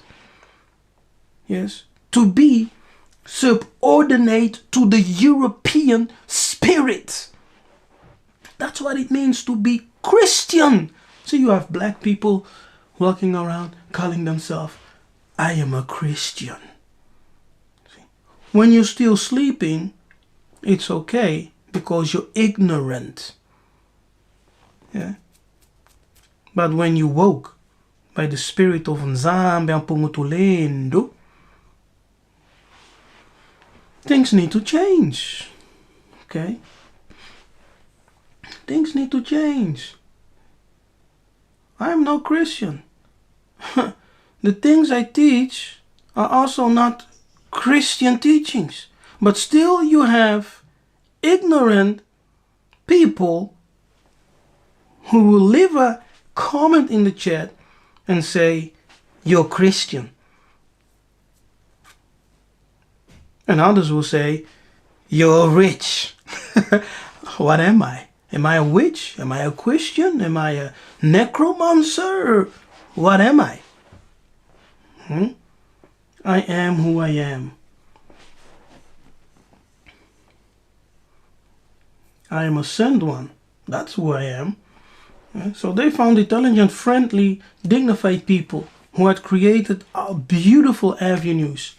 [SPEAKER 1] Yes, to be subordinate to the European spirit. That's what it means to be Christian. So you have black people walking around calling themselves, I am a Christian. When you're still sleeping, it's okay because you're ignorant. Yeah. But when you woke by the spirit of Nzambe and Pungutulendo, things need to change. Okay? Things need to change. I am no Christian. The things I teach are also not Christian teachings. But still you have ignorant people who will leave a comment in the chat and say, you're Christian. And others will say, you're rich. What am I? Am I a witch? Am I a Christian? Am I a necromancer? What am I? I am who I am. I am a sent one. That's who I am. So they found intelligent, friendly, dignified people who had created beautiful avenues,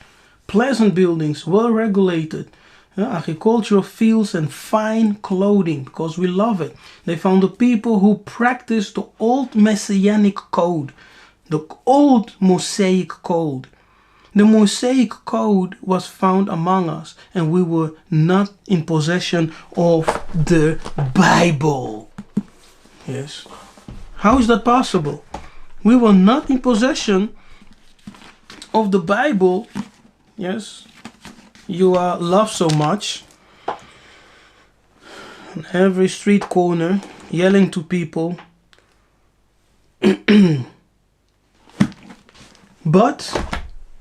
[SPEAKER 1] pleasant buildings, well regulated, agricultural fields and fine clothing because we love it. They found the people who practiced the old Messianic code, the old Mosaic code. The Mosaic code was found among us and we were not in possession of the Bible. Yes. How is that possible? We were not in possession of the Bible. Yes. You love so much. on every street corner, yelling to people. But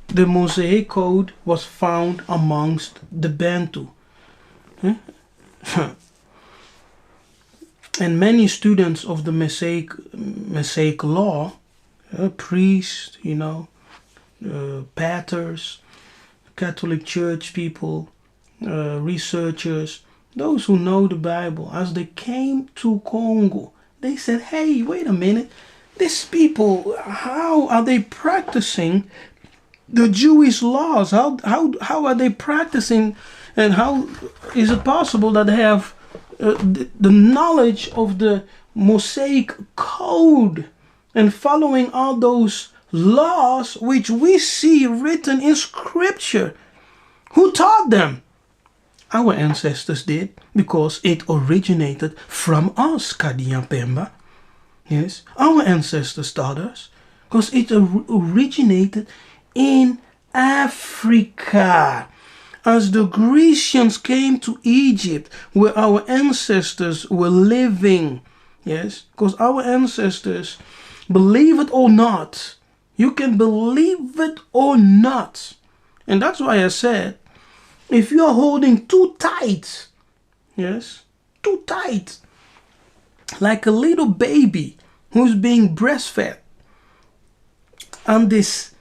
[SPEAKER 1] the Mosaic Code was found amongst the Bantu. And many students of the Mosaic law, priests, paters, Catholic Church people, researchers, those who know the Bible, as they came to Congo, they said, hey, wait a minute, these people, how are they practicing the Jewish laws? How are they practicing, and how is it possible that they have the knowledge of the Mosaic Code and following all those laws which we see written in Scripture? Who taught them? Our ancestors did, because it originated from us, Kadian Pemba. Yes, our ancestors taught us, because it originated in Africa. As the Grecians came to Egypt, where our ancestors were living, yes, because our ancestors, believe it or not, you can believe it or not, and that's why I said, if you are holding too tight, yes, too tight, like a little baby who's being breastfed, and this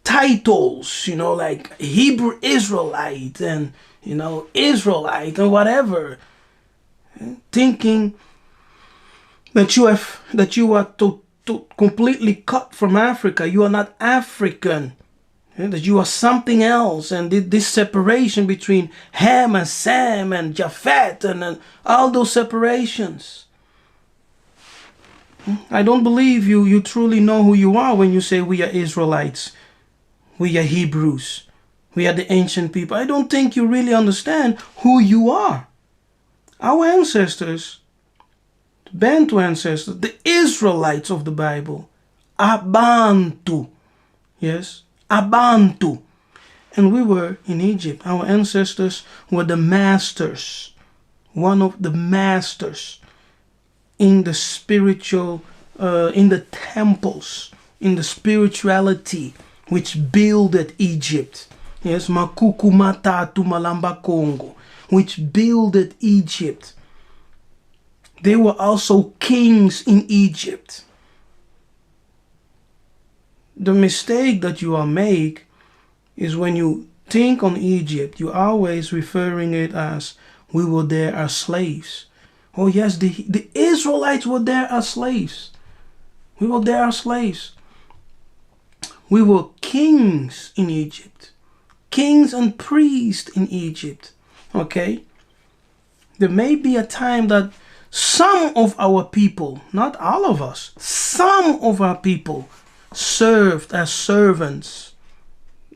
[SPEAKER 1] titles, like Hebrew Israelite and, Israelite and whatever, thinking that you are completely cut from Africa, you are not African, that you are something else, and this separation between Ham and Sam and Japhet and all those separations. I don't believe you truly know who you are when you say we are Israelites. We are Hebrews. We are the ancient people. I don't think you really understand who you are. Our ancestors, the Bantu ancestors, the Israelites of the Bible, are Bantu. Yes, Abantu. And we were in Egypt. Our ancestors were the masters. One of the masters in the spiritual, in the temples, in the spirituality, which builded Egypt. Yes, Makuku Matatu Malamba Congo, which builded Egypt. They were also kings in Egypt. The mistake that you will make is when you think on Egypt, you're always referring it as we were there as slaves. Oh yes, the Israelites were there as slaves. We were there as slaves. We were kings in Egypt. Kings and priests in Egypt. Okay? There may be a time that some of our people, not all of us, some of our people served as servants,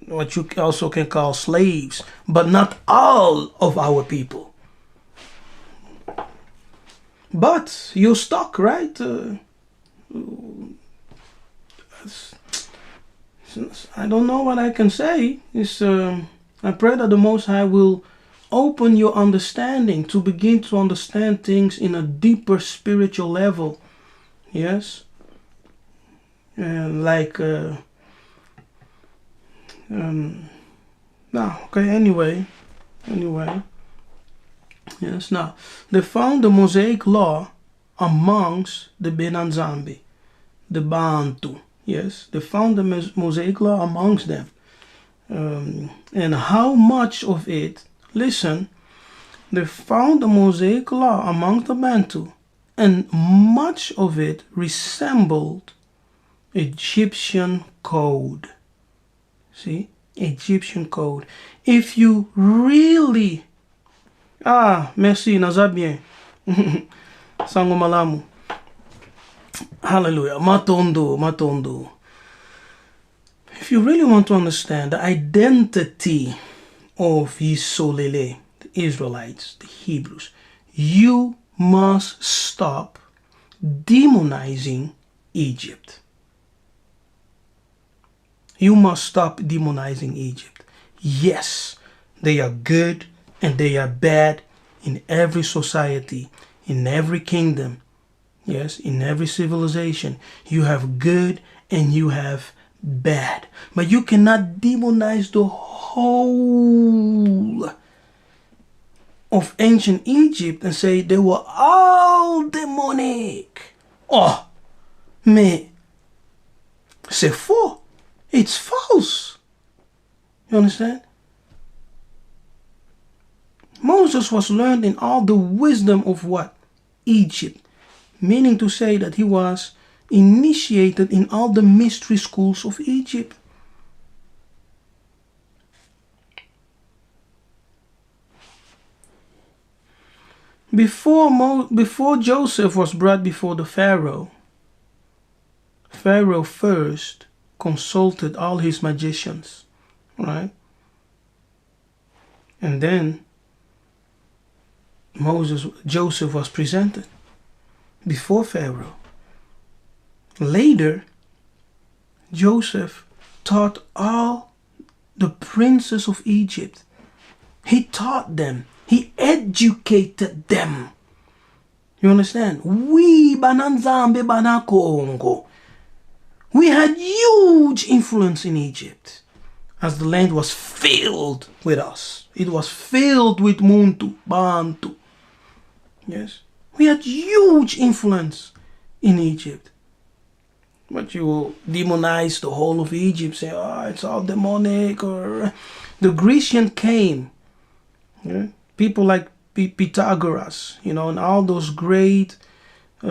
[SPEAKER 1] what you also can call slaves, but not all of our people. But you're stuck, right? I don't know what I can say. I pray that the Most High will open your understanding to begin to understand things in a deeper spiritual level. Yes? Okay, anyway. Yes, now, they found the Mosaic law amongst the Benanzambi, the Bantu. Yes, they found the Mosaic law amongst them. And how much of it, listen, they found the Mosaic law amongst the Bantu, and much of it resembled Egyptian code. See, Egyptian code. If you really, merci, nazabien, sango malamu. Hallelujah. Matondo. If you really want to understand the identity of Yisolele, the Israelites, the Hebrews, you must stop demonizing Egypt. You must stop demonizing Egypt. Yes, they are good and they are bad. in every society, in every kingdom, yes, in every civilization, you have good and you have bad. But you cannot demonize the whole of ancient Egypt and say they were all demonic. Oh, mais c'est faux. It's false. You understand? Moses was learned in all the wisdom of what? Egypt. Meaning to say that he was initiated in all the mystery schools of Egypt. Before Joseph was brought before the Pharaoh, Pharaoh first consulted all his magicians, right? And then Joseph was presented before Pharaoh. Later, Joseph taught all the princes of Egypt. He taught them. He educated them. You understand? We Bananzambe Banakongo. We had huge influence in Egypt as the land was filled with us. It was filled with Muntu, Bantu. Yes. We had huge influence in Egypt. But you will demonize the whole of Egypt, say, oh, it's all demonic. Or the Grecian came. Yeah? People like Pythagoras, and all those great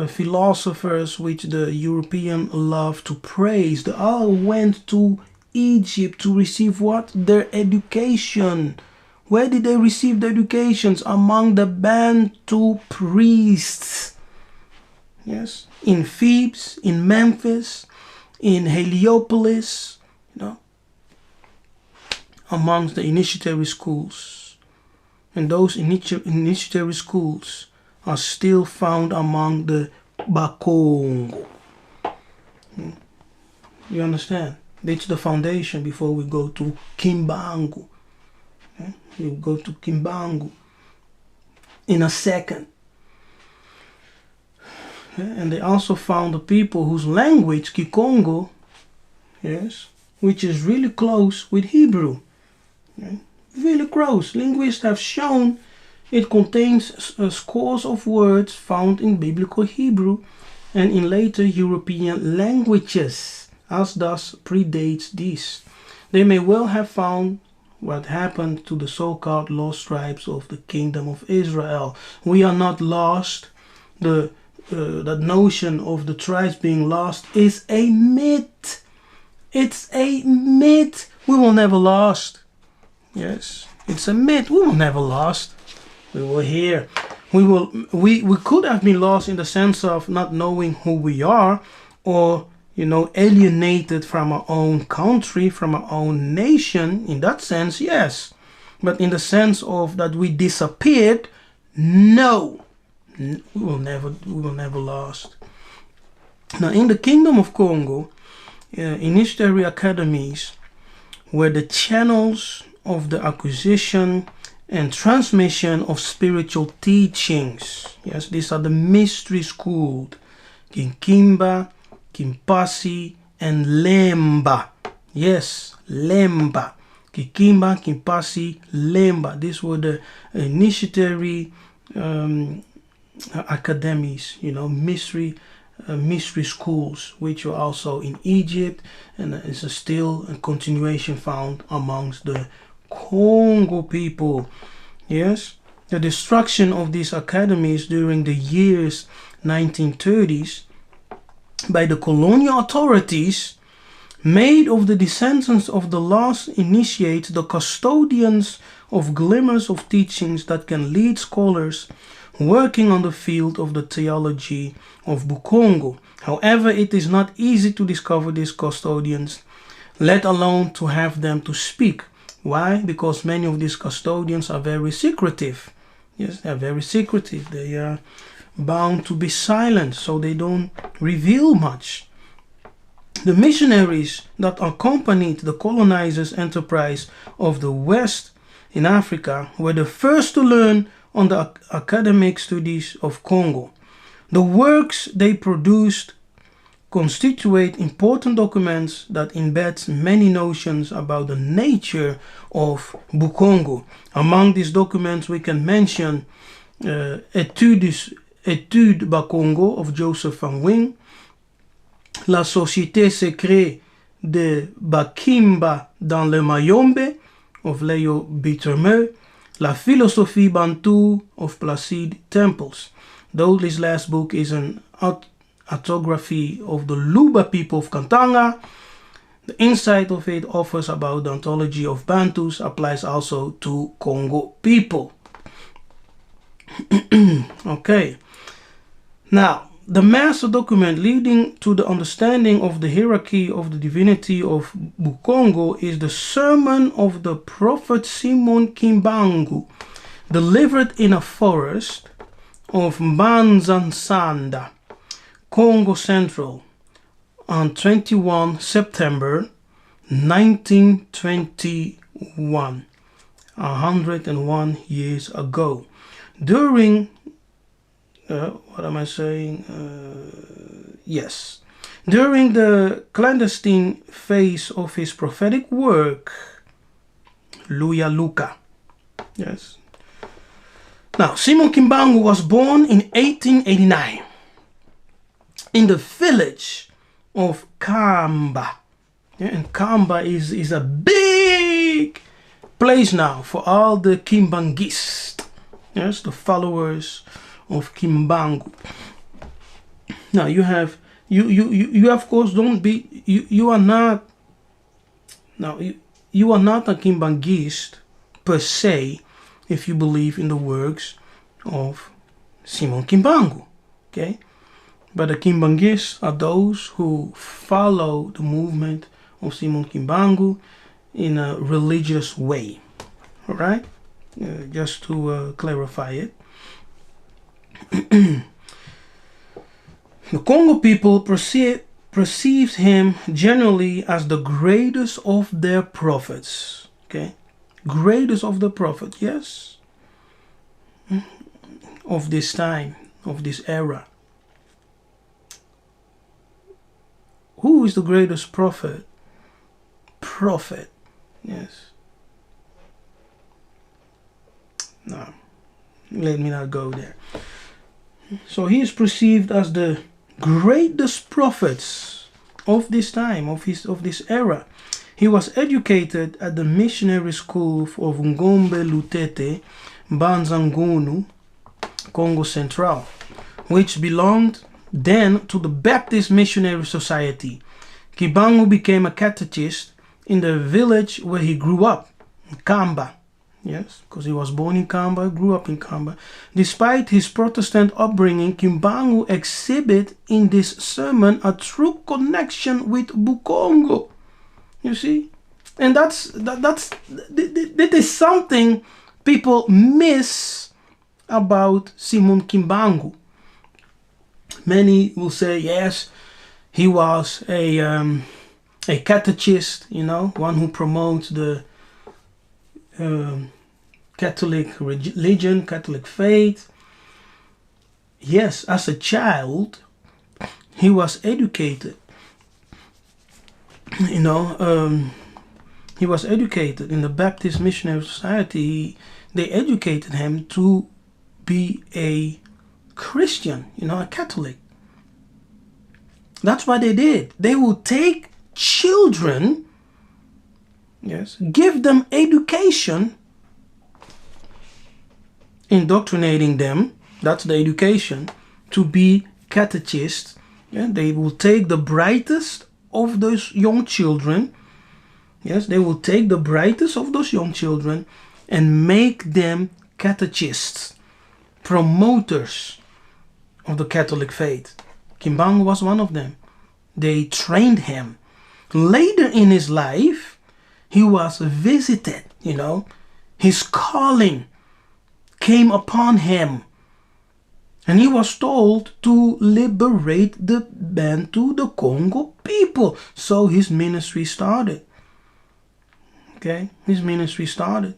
[SPEAKER 1] philosophers which the European love to praise, they all went to Egypt to receive what? Their education. Where did they receive their educations? Among the Bantu priests. Yes, in Thebes, in Memphis, in Heliopolis, amongst the initiatory schools. And those initiatory schools are still found among the Bukongo. You understand? That's the foundation before we go to Kimbangu. Okay? We go to Kimbangu in a second. Okay? And they also found the people whose language, Kikongo, yes, which is really close with Hebrew. Okay? Really close. Linguists have shown it contains scores of words found in biblical Hebrew and in later European languages, as thus predates this. They may well have found what happened to the so-called lost tribes of the kingdom of Israel. We are not lost. That notion of the tribes being lost is a myth. It's a myth. We will never lost. Yes, it's a myth. We were never lost. We were here. We could have been lost in the sense of not knowing who we are, or alienated from our own country, from our own nation. In that sense, yes. But in the sense of that we disappeared, no. We will never lost. Now, in the Kingdom of Congo, initiatory academies were the channels of the acquisition and transmission of spiritual teachings. Yes, these are the mystery schools. Kinkimba, Kimpasi, and Lemba. Yes, Lemba. Kikimba, Kimpasi, Lemba. These were the initiatory academies, mystery schools, which were also in Egypt, and is still a continuation found amongst the Congo people. Yes, the destruction of these academies during the years 1930s by the colonial authorities made of the descendants of the lost initiates the custodians of glimmers of teachings that can lead scholars working on the field of the theology of Bukongo. However, it is not easy to discover these custodians, let alone to have them to speak. Why? Because many of these custodians are very secretive. Yes, they are very secretive. They are bound to be silent, so they don't reveal much. The missionaries that accompanied the colonizers' enterprise of the West in Africa were the first to learn on the academic studies of Congo. The works they produced constitute important documents that embed many notions about the nature of Bukongo. Among these documents we can mention Etude Bakongo of Joseph Van Wing, La Société Secrète de Bakimba dans le Mayombe of Leo Bittermeux, La Philosophie Bantu of Placide Temples. Though this last book is an autography of the Luba people of Katanga, the insight of it offers about the ontology of Bantus applies also to Congo people. Okay. Now, the master document leading to the understanding of the hierarchy of the divinity of Bukongo is the sermon of the prophet Simon Kimbangu, delivered in a forest of Mbanzansanda, Congo Central, on 21 September 1921, 101 years ago. During during the clandestine phase of his prophetic work, Luyaluka. Yes. Now, Simon Kimbangu was born in 1889 in the village of Kamba. Yeah, and Kamba is a big place now for all the Kimbangists. Yes, the followers of Kimbangu. Now you have you of course don't be you are not now you are not a Kimbangist per se if you believe in the works of Simon Kimbangu. Okay, but the Kimbangists are those who follow the movement of Simon Kimbangu in a religious way. All right, just to clarify it. The Congo people perceives him generally as the greatest of their prophets. Okay, greatest of the prophets, yes, of this time, of this era. Who is the greatest prophet? Prophet, yes. No, let me not go there. So he is perceived as the greatest prophets of this time, of this era. He was educated at the missionary school of Ngombe Lutete, Banzangunu, Congo Central, which belonged then to the Baptist Missionary Society. Kimbangu became a catechist in the village where he grew up, Kamba. Yes, because he was born in Kamba, grew up in Kamba. Despite his Protestant upbringing, Kimbangu exhibit in this sermon a true connection with Bukongo. You see? And that is something people miss about Simon Kimbangu. Many will say, yes, he was a catechist, you know, one who promotes the Catholic religion, Catholic faith. Yes, as a child, he was educated. You know, he was educated in the Baptist Missionary Society. They educated him to be a Christian, you know, a Catholic. That's what they did. They would take children, yes, give them education, indoctrinating them, that's the education, to be catechists. Yeah, they will take the brightest of those young children. Yes, they will take the brightest of those young children and make them catechists, promoters of the Catholic faith. Kimbangu was one of them. They trained him. Later in his life, he was visited, you know, his calling came upon him. And he was told to liberate the Bantu, the Congo people. So his ministry started. Okay, his ministry started.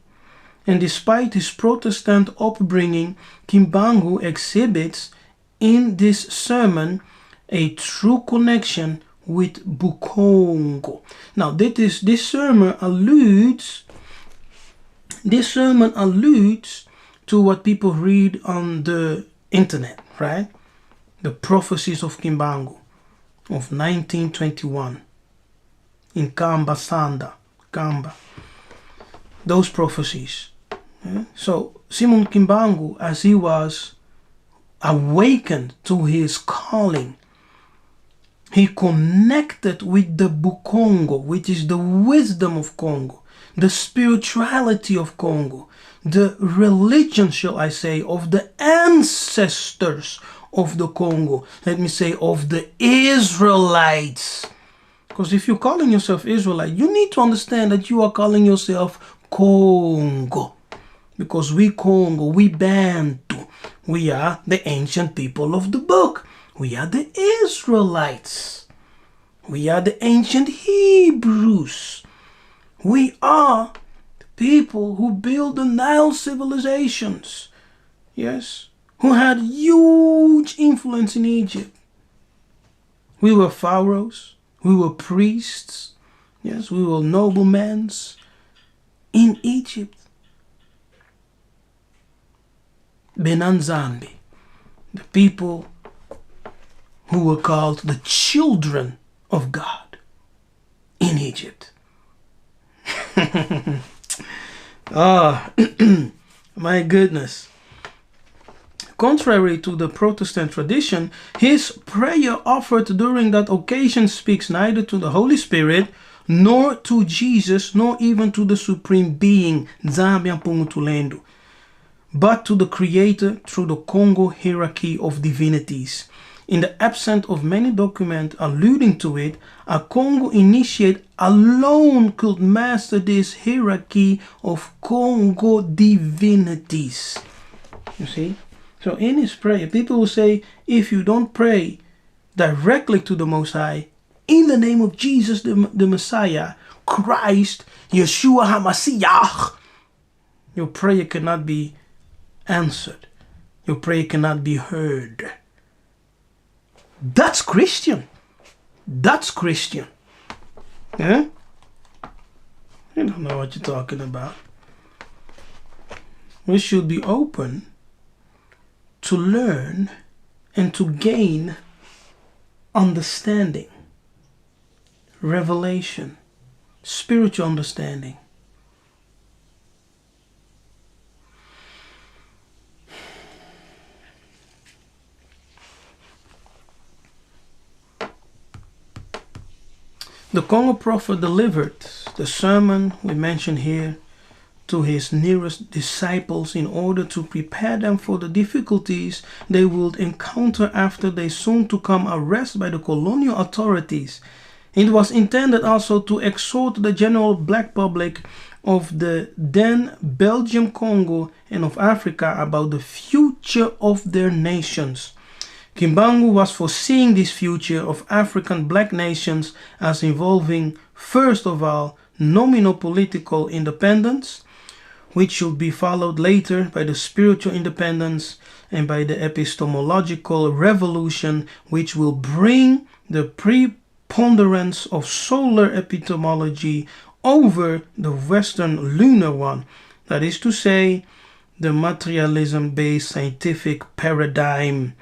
[SPEAKER 1] And despite his Protestant upbringing, Kimbangu exhibits in this sermon a true connection with Bukongo. Now, this sermon alludes to what people read on the internet, right? The prophecies of Kimbangu of 1921 in Kamba. Those prophecies. Yeah? So Simon Kimbangu, as he was awakened to his calling, he connected with the Bukongo, which is the wisdom of Congo, the spirituality of Congo, the religion, shall I say, of the ancestors of the Congo. Let me say, of the Israelites. Because if you're calling yourself Israelite, you need to understand that you are calling yourself Congo. Because we Congo, we Bantu, we are the ancient people of the book. We are the Israelites. We are the ancient Hebrews. We are the people who built the Nile civilizations. Yes, who had huge influence in Egypt. We were pharaohs. We were priests. Yes, we were noblemen in Egypt. Benanzambi, the people who were called the children of God in Egypt. My goodness. Contrary to the Protestant tradition, his prayer offered during that occasion speaks neither to the Holy Spirit, nor to Jesus, nor even to the Supreme Being, Nzambi Mpungutulendo, but to the Creator through the Congo hierarchy of divinities. In the absence of many documents alluding to it, a Congo initiate alone could master this hierarchy of Congo divinities. You see? So in his prayer, people will say, if you don't pray directly to the Most High, in the name of Jesus, the Messiah, Christ, Yeshua HaMashiach, your prayer cannot be answered. Your prayer cannot be heard. That's Christian. That's Christian. Yeah? You don't know what you're talking about. We should be open to learn and to gain understanding, revelation, spiritual understanding. The Congo prophet delivered the sermon we mentioned here to his nearest disciples in order to prepare them for the difficulties they would encounter after their soon-to-come arrest by the colonial authorities. It was intended also to exhort the general black public of the then Belgium Congo and of Africa about the future of their nations. Kimbangu was foreseeing this future of African black nations as involving, first of all, nominal political independence, which should be followed later by the spiritual independence and by the epistemological revolution, which will bring the preponderance of solar epistemology over the Western lunar one. That is to say, the materialism-based scientific paradigm.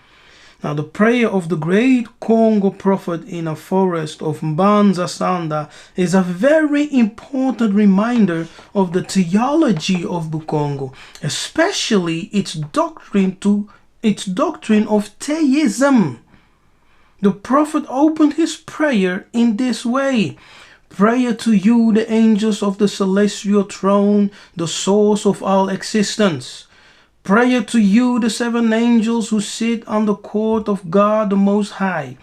[SPEAKER 1] Now, the prayer of the great Congo prophet in a forest of Mbanza Sanda is a very important reminder of the theology of Bukongo, especially its doctrine of theism. The prophet opened his prayer in this way: "Prayer to you, the angels of the celestial throne, the source of all existence. Prayer to you, the seven angels who sit on the court of God the Most High.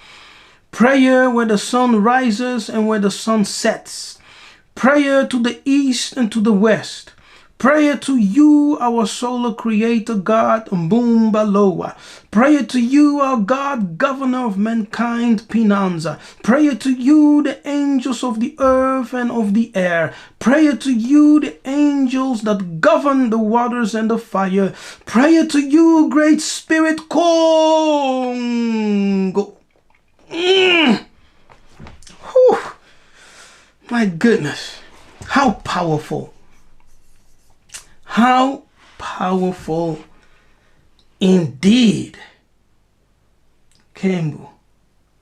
[SPEAKER 1] Prayer where the sun rises and where the sun sets. Prayer to the east and to the west. Prayer to you, our solar creator God, Mbumbaloa. Prayer to you, our God, governor of mankind, Pinanza. Prayer to you, the angels of the earth and of the air. Prayer to you, the angels that govern the waters and the fire. Prayer to you, Great Spirit Congo. My goodness, how powerful. How powerful indeed. Kembu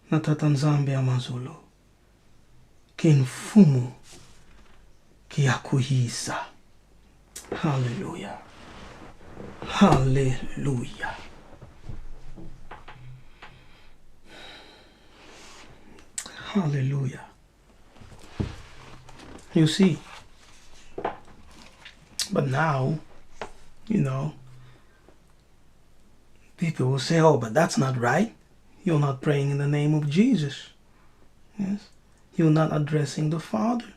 [SPEAKER 1] na tatanzambe amazulu. Kinfumu kiakuhisa. Hallelujah. Hallelujah. Hallelujah. You see. But now, people will say, oh, but that's not right. You're not praying in the name of Jesus. Yes. You're not addressing the Father.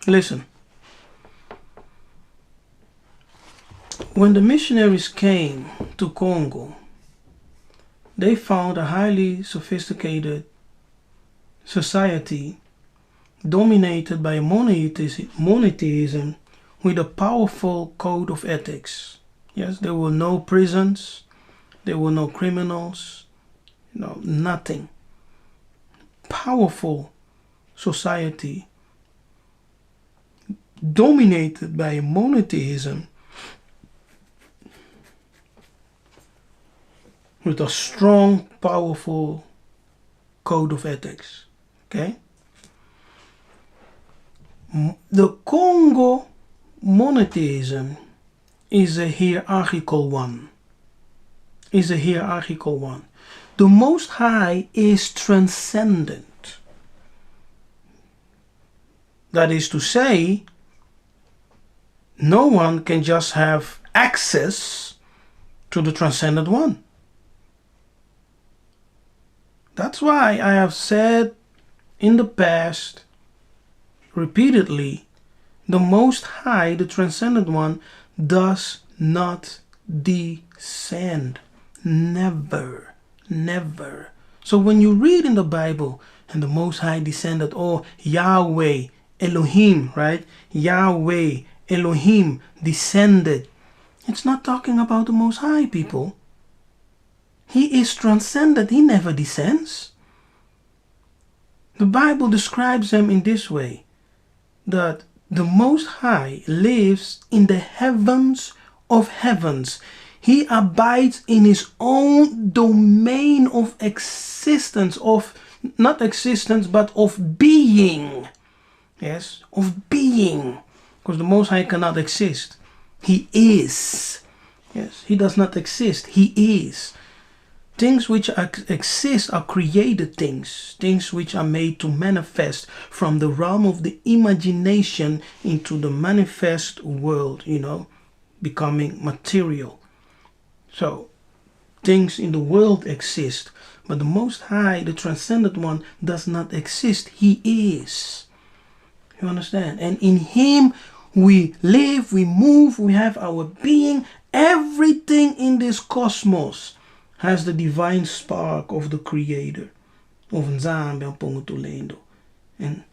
[SPEAKER 1] Listen. When the missionaries came to Congo, they found a highly sophisticated society dominated by monotheism with a powerful code of ethics. Yes, there were no prisons, there were no criminals, nothing. Powerful society dominated by monotheism with a strong, powerful code of ethics. Okay? The Congo monotheism is a hierarchical one. The Most High is transcendent. That is to say, no one can just have access to the transcendent one. That's why I have said in the past, repeatedly, the Most High, the Transcendent One, does not descend. Never. Never. So when you read in the Bible, and the Most High descended, or Yahweh, Elohim, right? Yahweh, Elohim descended. It's not talking about the Most High, people. He is transcendent. He never descends. The Bible describes him in this way, that the Most High lives in the heavens of heavens. He abides in his own domain of existence, of not existence, but of being. Yes, of being. Because the Most High cannot exist. He is. Yes, he does not exist. He is. Things which exist are created things. Things which are made to manifest from the realm of the imagination into the manifest world, becoming material. So, things in the world exist. But the Most High, the Transcendent One, does not exist. He is. You understand? And in Him we live, we move, we have our being. Everything in this cosmos has the divine spark of the Creator, of Nzambe Mpongotulendo. And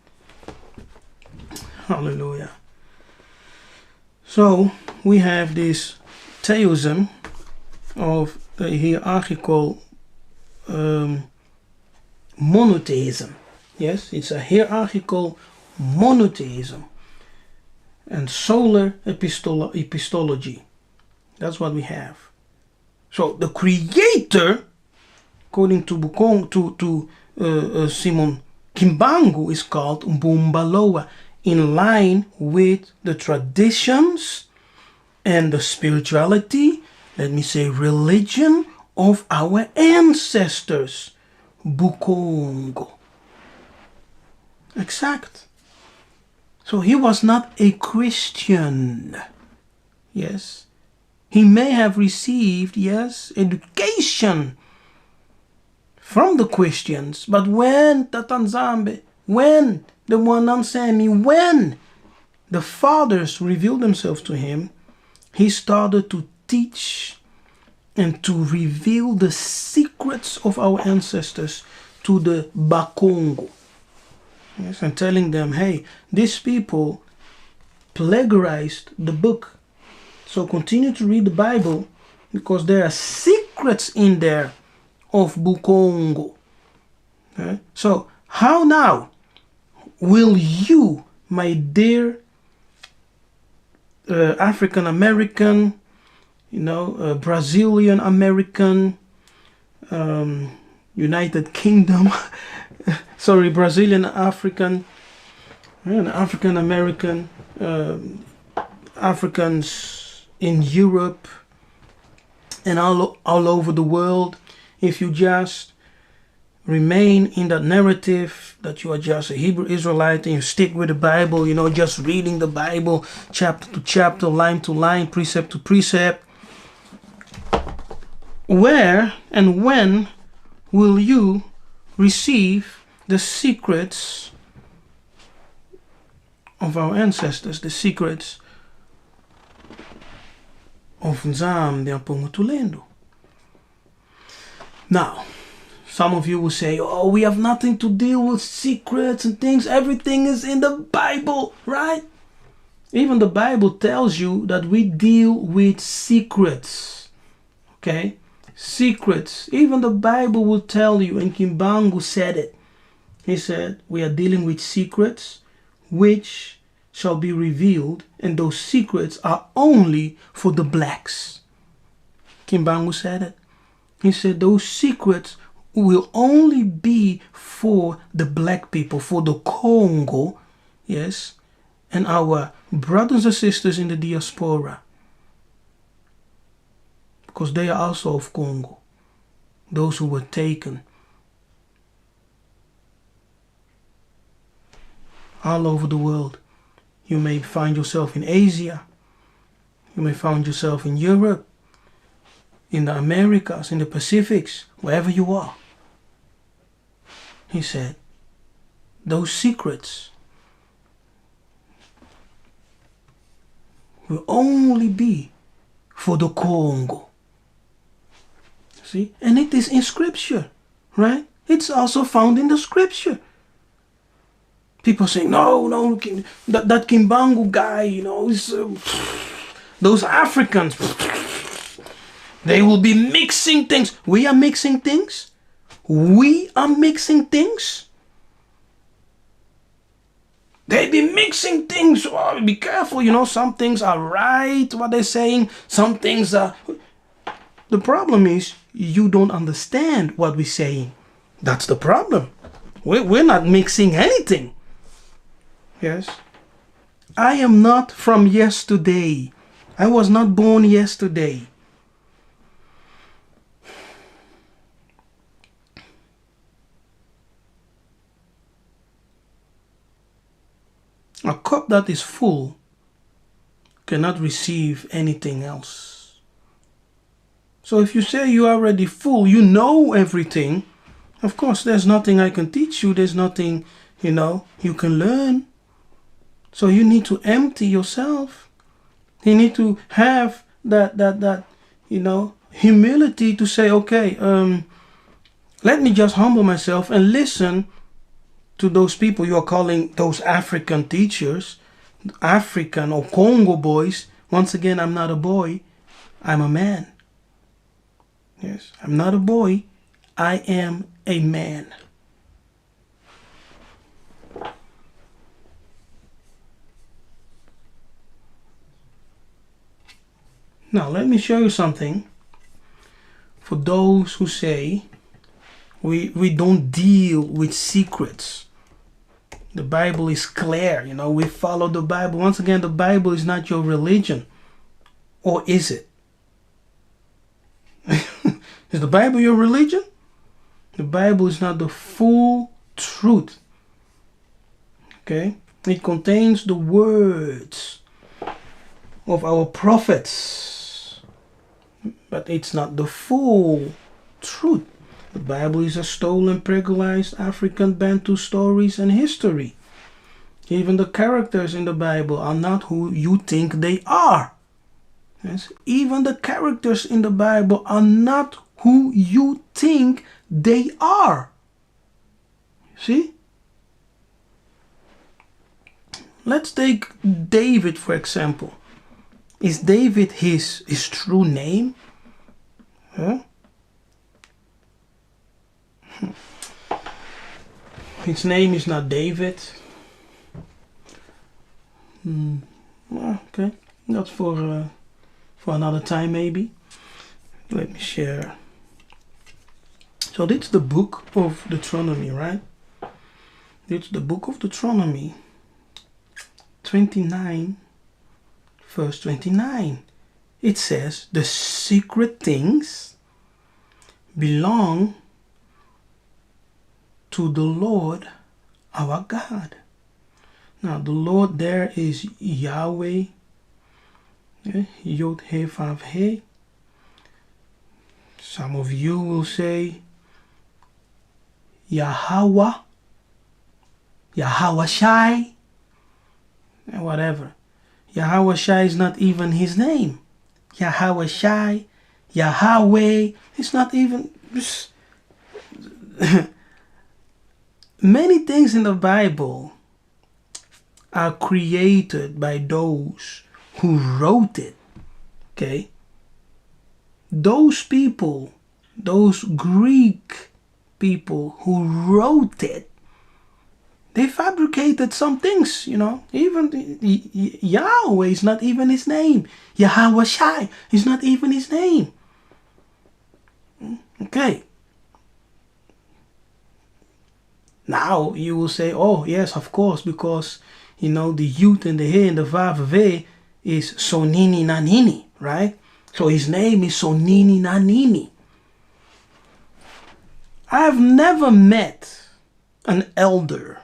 [SPEAKER 1] hallelujah. So we have this theism of the hierarchical monotheism. Yes, it's a hierarchical monotheism and solar epistology. That's what we have. So the Creator, according to Bukongo, Simon Kimbangu, is called Mbumbaloa, in line with the traditions and the spirituality, let me say religion, of our ancestors, Bukongo. Exact. So he was not a Christian. Yes. He may have received, yes, education from the Christians. But when Tatanzambe, when the Mwanansemi, when the fathers revealed themselves to him, he started to teach and to reveal the secrets of our ancestors to the Bukongo. Yes, and telling them, hey, these people plagiarized the book. So continue to read the Bible because there are secrets in there of Bukongo. Okay? So how now will you, my dear African American, Brazilian American, United Kingdom, sorry, Brazilian African, African American, Africans in Europe and all over the world, if you just remain in that narrative that you are just a Hebrew Israelite and you stick with the Bible, just reading the Bible chapter to chapter, line to line, precept to precept, where and when will you receive the secrets of our ancestors, the secrets of Nzambe Tulendo? Now, some of you will say, oh, we have nothing to deal with secrets and things. Everything is in the Bible, right? Even the Bible tells you that we deal with secrets. Okay? Secrets. Even the Bible will tell you, and Kimbangu said it. He said, we are dealing with secrets which shall be revealed, and those secrets are only for the blacks. Kimbangu said it. He said those secrets will only be for the black people, for the Congo, yes, and our brothers and sisters in the diaspora, because they are also of Congo, those who were taken all over the world. You may find yourself in Asia, you may find yourself in Europe, in the Americas, in the Pacifics, wherever you are. He said, those secrets will only be for the Congo. See? And it is in scripture, right? It's also found in the scripture. People saying, no, that Kimbangu guy, is, those Africans, they will be mixing things. We are mixing things. We are mixing things. They be mixing things. Oh, be careful, some things are right, what they're saying. Some things are... The problem is, you don't understand what we're saying. That's the problem. We're not mixing anything. Yes. I am not from yesterday. I was not born yesterday. A cup that is full cannot receive anything else. So if you say you are already full, you know everything, of course there's nothing I can teach you, there's nothing, you can learn. So you need to empty yourself. You need to have that humility to say, okay, let me just humble myself and listen to those people you are calling those African teachers, African or Congo boys. Once again, I'm not a boy, I'm a man. Yes, I'm not a boy, I am a man. Now, let me show you something. For those who say we don't deal with secrets. The Bible is clear, we follow the Bible. Once again, the Bible is not your religion. Or is it? Is the Bible your religion? The Bible is not the full truth. Okay? It contains the words of our prophets. But it's not the full truth. The Bible is a stolen, plagiarized African Bantu stories and history. Even the characters in the Bible are not who you think they are. Yes? Even the characters in the Bible are not who you think they are. See? Let's take David, for example. Is David his true name? Huh? His name is not David. Well, okay, that's for another time maybe. Let me share. So this is the book of Deuteronomy, right? It's the book of Deuteronomy 29, verse 29. It says, the secret things belong to the Lord our God. Now the Lord there is Yahweh, Yod He Vav He. Some of you will say Yahweh, Yahweh Shai, whatever. Yahweh Shai is not even his name. Yahweh Shai, Yahweh, it's not even. Many things in the Bible are created by those who wrote it. Okay? Those people, those Greek people who wrote it, they fabricated some things, you know. Even Yahweh is not even his name. Yahweh Shai is not even his name. Okay. Now you will say, oh yes, of course, because you know the youth and the he and the vav is Sonini Nanini, right? So his name is Sonini Nanini. I've never met an elder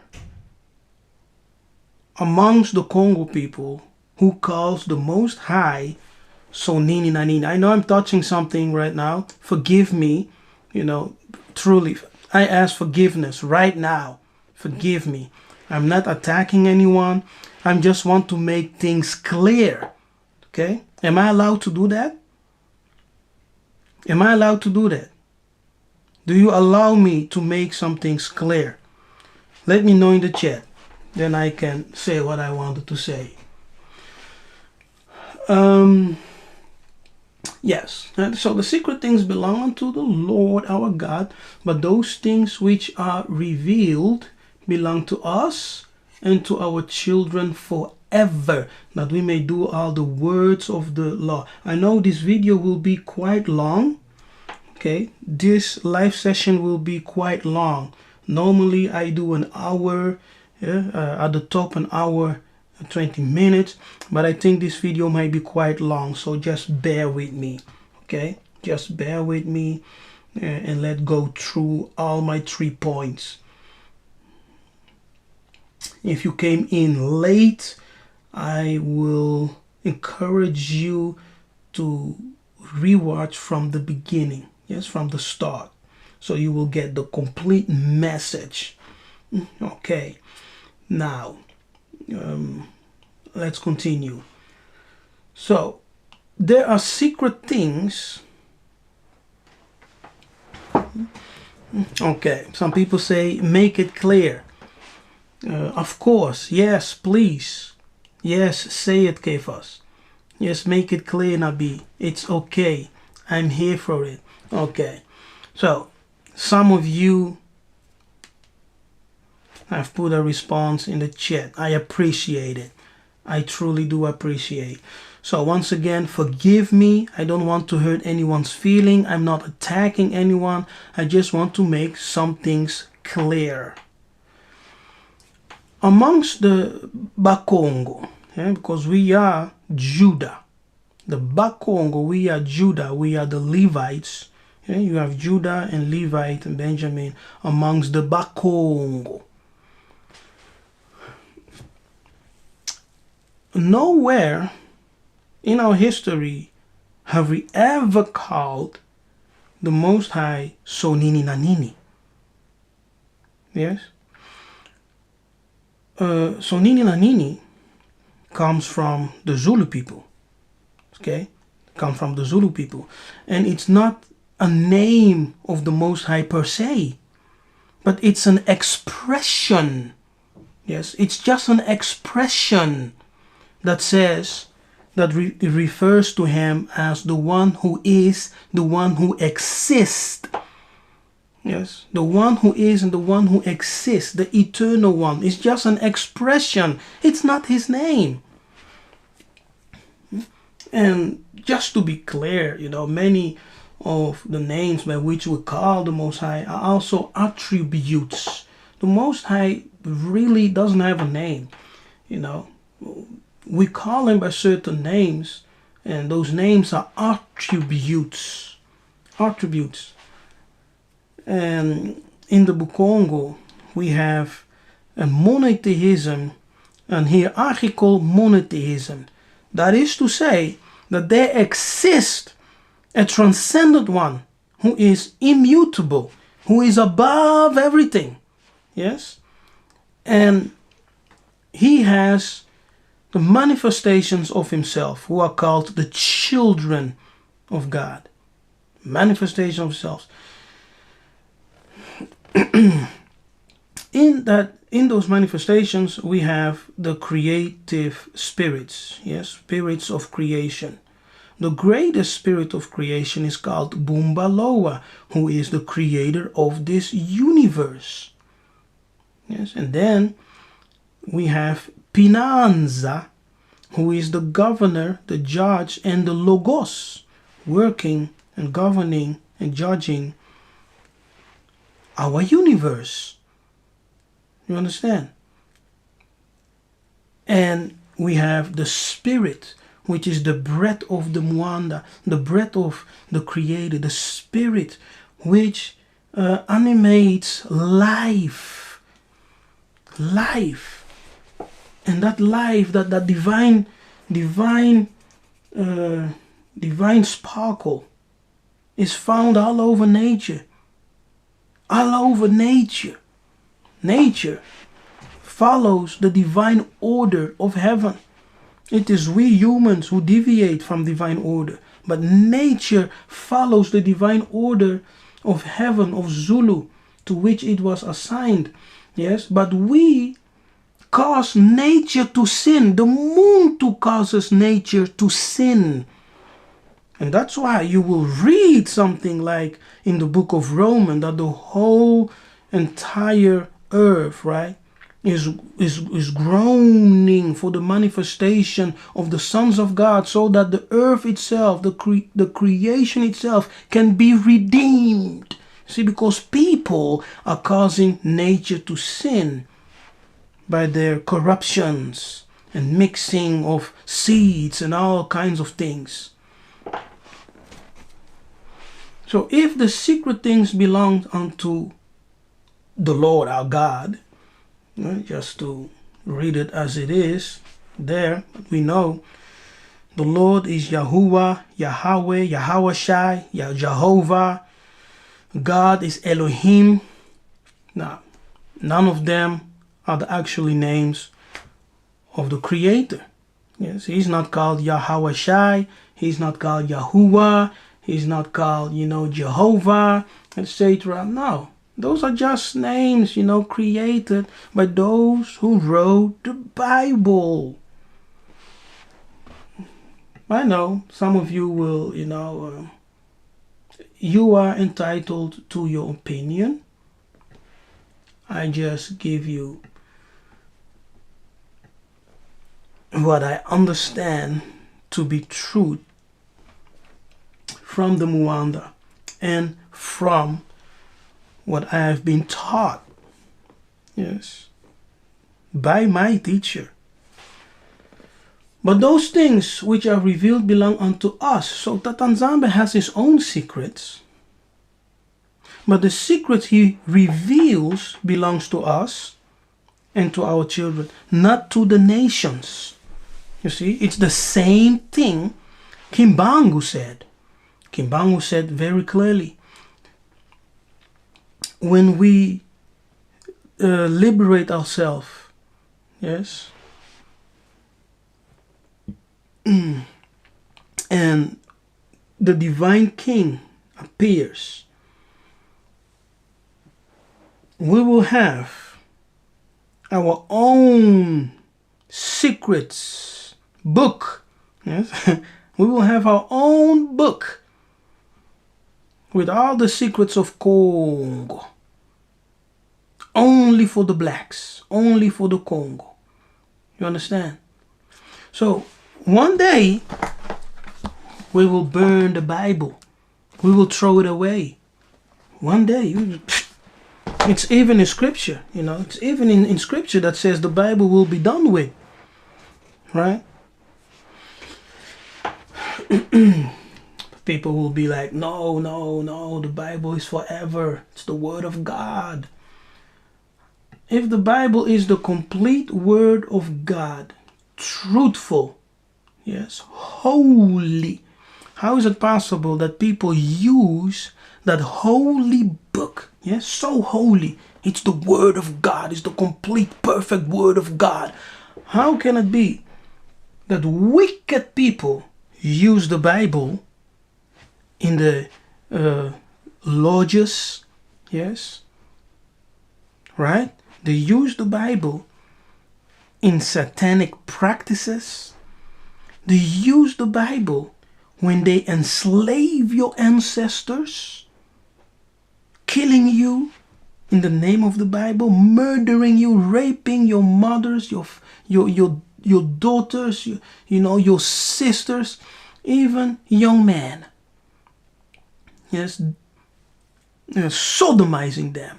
[SPEAKER 1] amongst the Congo people who calls the Most High Sonini Nanini. I know I'm touching something right now. Forgive me, you know, truly. I ask forgiveness right now. Forgive me. I'm not attacking anyone. I just want to make things clear. Okay? Am I allowed to do that? Am I allowed to do that? Do you allow me to make some things clear? Let me know in the chat. Then I can say what I wanted to say. Yes, so the secret things belong unto the Lord our God, but those things which are revealed belong to us and to our children forever, that we may do all the words of the law. I know this video will be quite long. Okay, this live session will be quite long. Normally I do an hour, at the top an hour 20 minutes, but I think this video might be quite long, so just bear with me. Okay, just bear with me and let's go through all my 3 points. If you came in late, I will encourage you to rewatch from the beginning, yes, from the start, so you will get the complete message. Okay, now let's continue. So there are secret things. Okay, some people say make it clear. Of course, yes, please. Yes, say it, Kefas. Yes, make it clear, Nabi. It's okay. I'm here for it. Okay, so some of you have put a response in the chat. I appreciate it. I truly do appreciate. So once again, forgive me. I don't want to hurt anyone's feeling. I'm not attacking anyone. I just want to make some things clear. Amongst the Bakongo, because we are Judah. The Bakongo, we are Judah. We are the Levites. You have Judah and Levite and Benjamin amongst the Bakongo. Nowhere in our history have we ever called the Most High so nini na nini. Yes? So nini na nini comes from the Zulu people. Okay? Comes from the Zulu people. And it's not a name of the Most High per se, but it's an expression. Yes, it's just an expression that says that it refers to him as the one who is, the one who exists. Yes, the one who is and the one who exists, the eternal one. It's just an expression. It's not his name. And just to be clear, many of the names by which we call the Most High are also attributes. The Most High really doesn't have a name. We call him by certain names, and those names are attributes. Attributes. And in the Bukongo, we have a monotheism, an hierarchical monotheism. That is to say that there exists a transcendent one who is immutable, who is above everything. Yes? And he has the manifestations of himself, who are called the children of God. Manifestation of himself. In those manifestations, we have the creative spirits. Yes, spirits of creation. The greatest spirit of creation is called Bumbaloa, who is the creator of this universe. Yes, and then we have Pinanza, who is the governor, the judge, and the Logos, working and governing and judging our universe. You understand? And we have the spirit, which is the breath of the Muanda, the breath of the Creator, the spirit which animates life. Life. And that life, that divine sparkle is found all over nature. All over nature. Nature follows the divine order of heaven. It is we humans who deviate from divine order. But nature follows the divine order of heaven, of Zulu, to which it was assigned. Yes, but we cause nature to sin. The moon too causes nature to sin. And that's why you will read something like in the book of Romans that the whole entire earth, right, is groaning for the manifestation of the sons of God, so that the earth itself, the creation itself, can be redeemed. See, because people are causing nature to sin by their corruptions and mixing of seeds and all kinds of things. So if the secret things belong unto the Lord our God, just to read it as it is there, we know the Lord is Yahuwah, Yahweh, Yahawashai, Jehovah. God is Elohim. Now, none of them are the actual names of the Creator. Yes, he's not called Yahawashai, he's not called Yahuwah, he's not called, Jehovah, etc. No. Those are just names, created by those who wrote the Bible. I know some of you will, you are entitled to your opinion. I just give you what I understand to be truth from the Muanda and from what I have been taught, yes, by my teacher. But those things which are revealed belong unto us. So Tatanzambe has his own secrets. But the secrets he reveals belongs to us and to our children, not to the nations. You see, it's the same thing Kimbangu said. Kimbangu said very clearly when we liberate ourselves, yes, and the divine king appears, we will have our own secrets book. Yes, we will have our own book with all the secrets of Congo. Only for the blacks, only for the Congo. You understand? So one day we will burn the Bible. We will throw it away. One day. It's even in scripture, you know. It's even in scripture that says the Bible will be done with. Right? People will be like, no, the Bible is forever. It's the word of God. If the Bible is the complete word of God, truthful, yes, holy, how is it possible that people use that holy book, yes, so holy, it's the word of God, it's the complete perfect word of God. How can it be that wicked people use the Bible in the lodges, yes, right? They use the Bible in satanic practices. They use the Bible when they enslave your ancestors, killing you in the name of the Bible, murdering you, raping your mothers, your daughters, your sisters, even young men. Yes, sodomizing them.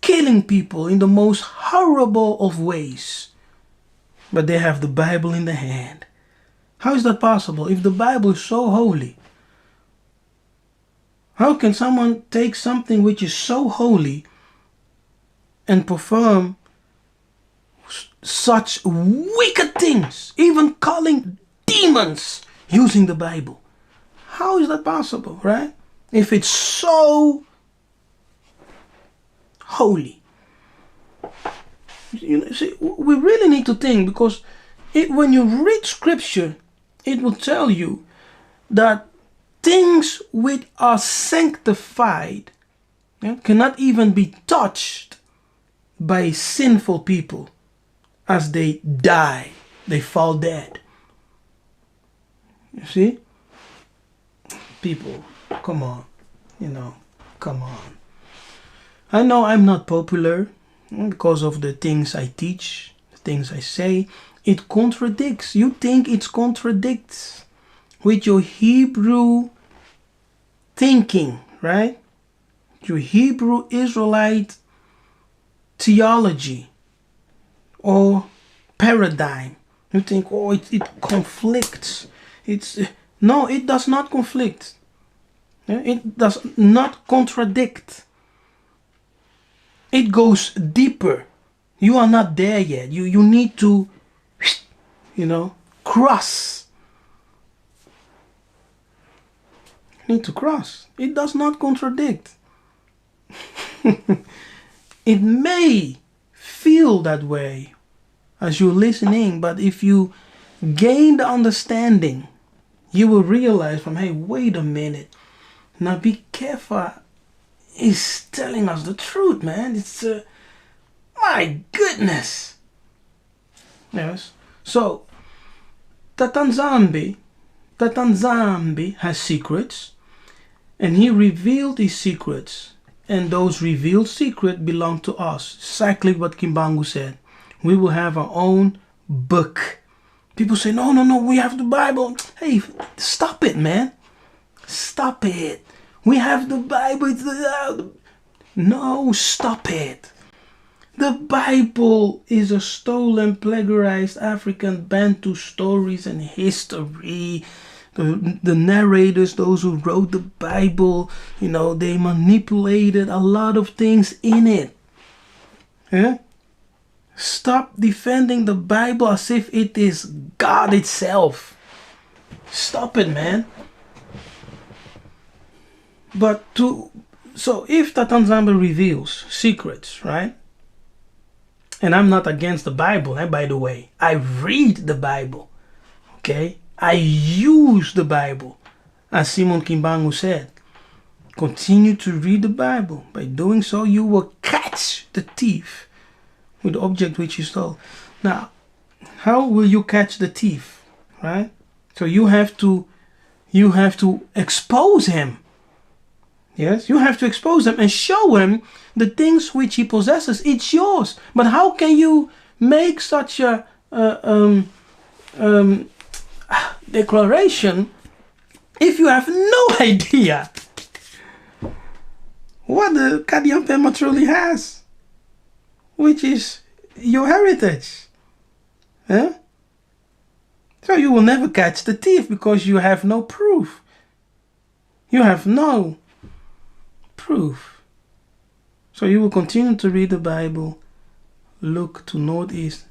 [SPEAKER 1] Killing people in the most horrible of ways. But they have the Bible in the hand. How is that possible? If the Bible is so holy, how can someone take something which is so holy and perform such wicked things, even calling demons using the Bible? How is that possible, right? If it's so holy. See, we really need to think, because when you read scripture, it will tell you that things which are sanctified cannot even be touched by sinful people. As they die, they fall dead. You see? People, come on. Come on. I know I'm not popular because of the things I teach, the things I say. It contradicts. You think it contradicts with your Hebrew thinking, right? Your Hebrew Israelite theology or paradigm. You think, oh, it conflicts. No, it does not conflict. It does not contradict. It goes deeper. You are not there yet. You need to, cross. You need to cross. It does not contradict. It may feel that way as you're listening, but if you gain the understanding, you will realize hey, wait a minute. Now be careful. He's telling us the truth, man. It's my goodness. Yes. So Tatanzambi has secrets, and he revealed his secrets, and those revealed secrets belong to us. Exactly what Kimbangu said. We will have our own book. People say, no, we have the Bible. Hey, stop it, man. Stop it. We have the Bible. No, stop it. The Bible is a stolen, plagiarized African Bantu stories and history. The narrators, those who wrote the Bible, they manipulated a lot of things in it. Yeah? Stop defending the Bible as if it is God itself. Stop it, man. But to So if Tatanzamba reveals secrets, right? And I'm not against the Bible, by the way. I read the Bible, okay? I use the Bible. As Simon Kimbangu said, continue to read the Bible. By doing so, you will catch the thief with the object which he stole. Now, how will you catch the thief, right? So you have to expose him. Yes, you have to expose him and show him the things which he possesses. It's yours. But how can you make such a declaration if you have no idea what the Kadiampema truly has, which is your heritage? Huh? So you will never catch the thief because you have no proof. You have no proof. So you will continue to read the Bible, look to Northeast,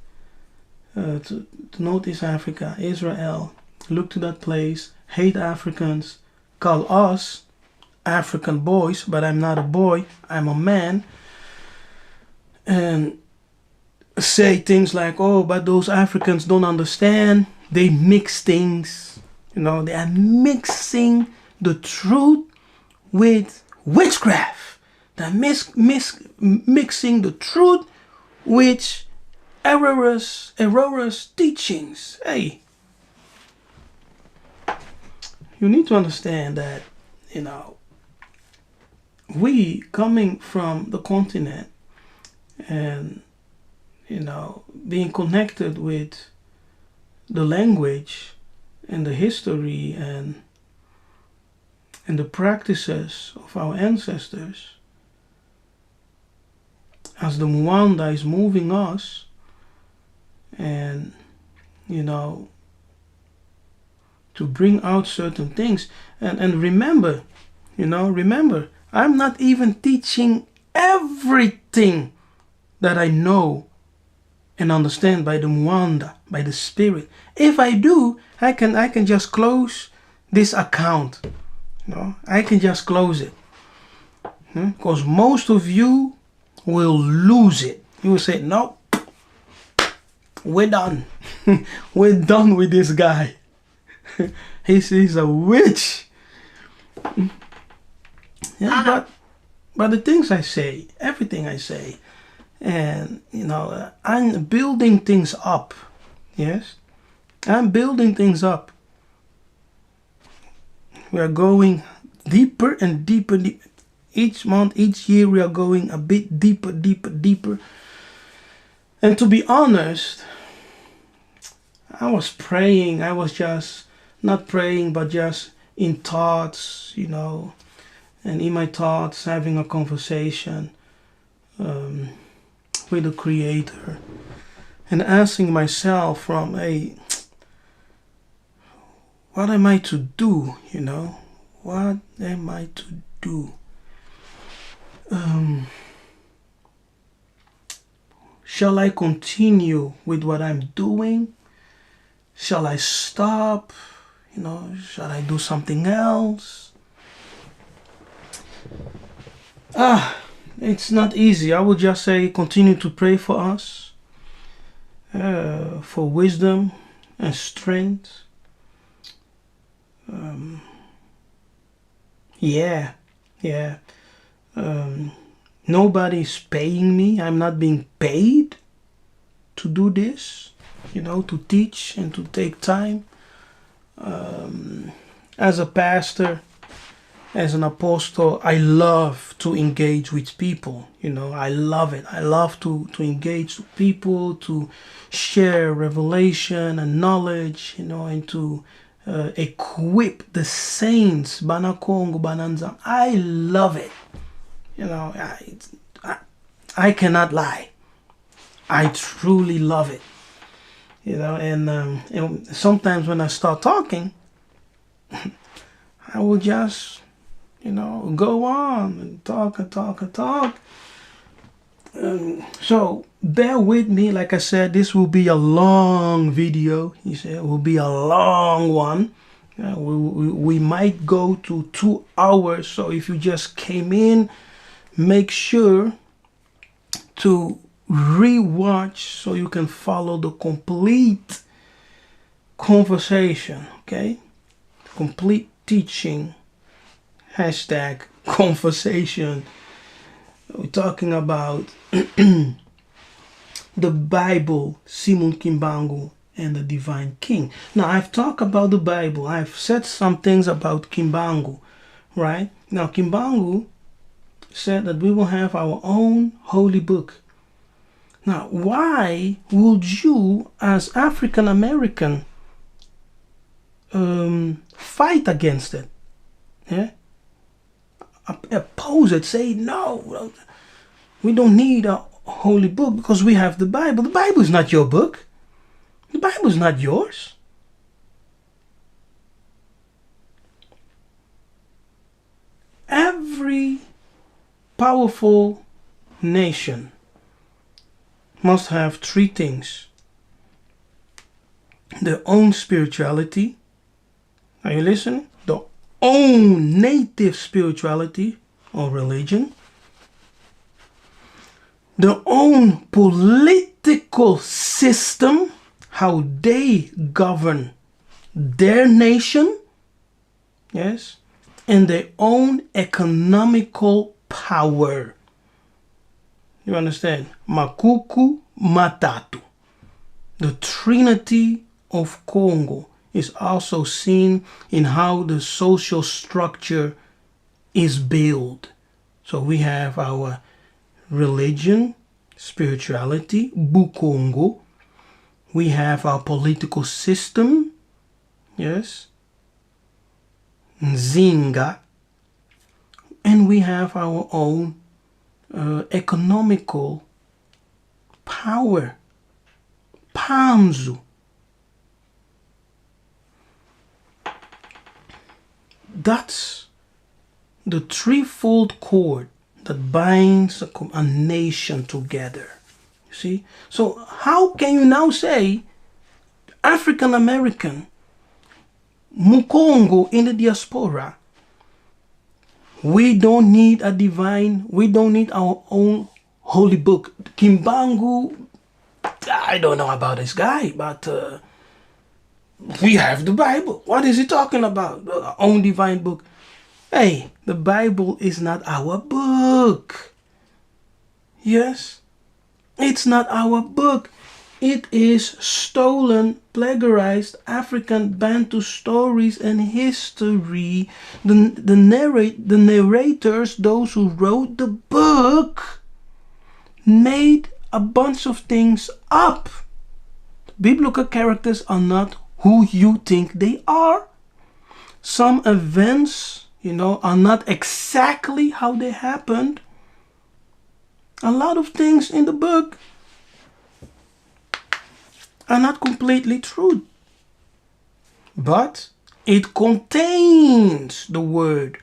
[SPEAKER 1] to Northeast Africa, Israel, look to that place, hate Africans, call us African boys, but I'm not a boy, I'm a man, and say things like, oh, but those Africans don't understand, they mix things, they are mixing the truth with witchcraft. They're mixing the truth with erroneous teachings. Hey, you need to understand that, we coming from the continent and, being connected with the language and the history and the practices of our ancestors, as the Mwanda is moving us, and to bring out certain things, and remember, I'm not even teaching everything that I know and understand by the Mwanda, by the Spirit. If I do, I can just close this account. I can just close it. Because most of you will lose it. You will say, no, we're done. We're done with this guy. He's a witch. Yeah, but the things I say, everything I say, and I'm building things up. Yes, I'm building things up. We are going deeper and deeper. Each month, each year, we are going a bit deeper. And to be honest, I was praying. I was just not praying, but just in thoughts, and in my thoughts, having a conversation with the Creator, and asking myself what am I to do? What am I to do? Shall I continue with what I'm doing? Shall I stop? Shall I do something else? It's not easy. I would just say continue to pray for us, for wisdom and strength. Nobody's paying me. I'm not being paid to do this, to teach and to take time. As a pastor, as an apostle, I love to engage with people. I love it. I love to engage with people, to share revelation and knowledge, and to equip the saints. Banakongo, Bananzam. I love it. I cannot lie. I truly love it. And sometimes when I start talking, I will just, go on and talk. So bear with me. Like I said, this will be a long video. He said it will be a long one. We might go to 2 hours, so if you just came in, make sure to rewatch so you can follow the complete conversation, okay? Complete teaching, hashtag conversation. We're talking about the Bible, Simon Kimbangu, and the Divine King. Now, I've talked about the Bible. I've said some things about Kimbangu, right? Now, Kimbangu said that we will have our own holy book. Now, why would you, as African American, fight against it? Yeah? Oppose it, say no, we don't need a holy book because we have the Bible. The Bible is not your book. The Bible is not yours. Every powerful nation must have 3 things: their own spirituality. Are you listening? Their own native spirituality or religion. Their own political system, how they govern their nation. Yes. And their own economical power. You understand? Makuku Matatu. The Trinity of Congo is also seen in how the social structure is built. So we have our religion, spirituality, Bukongo. We have our political system, yes, Nzinga. And we have our own economical power, Panzu. That's the threefold cord that binds a nation together. You see? So how can you now say African American, Mukongo in the diaspora, we don't need we don't need our own holy book. Kimbangu, I don't know about this guy, but we have the Bible. What is he talking about? Our own divine book. Hey, the Bible is not our book. Yes, it's not our book. It is stolen, plagiarized African Bantu stories and history. The narrators, those who wrote the book, made a bunch of things up. Biblical characters are not who you think they are. Some events, are not exactly how they happened. A lot of things in the book are not completely true. But it contains the word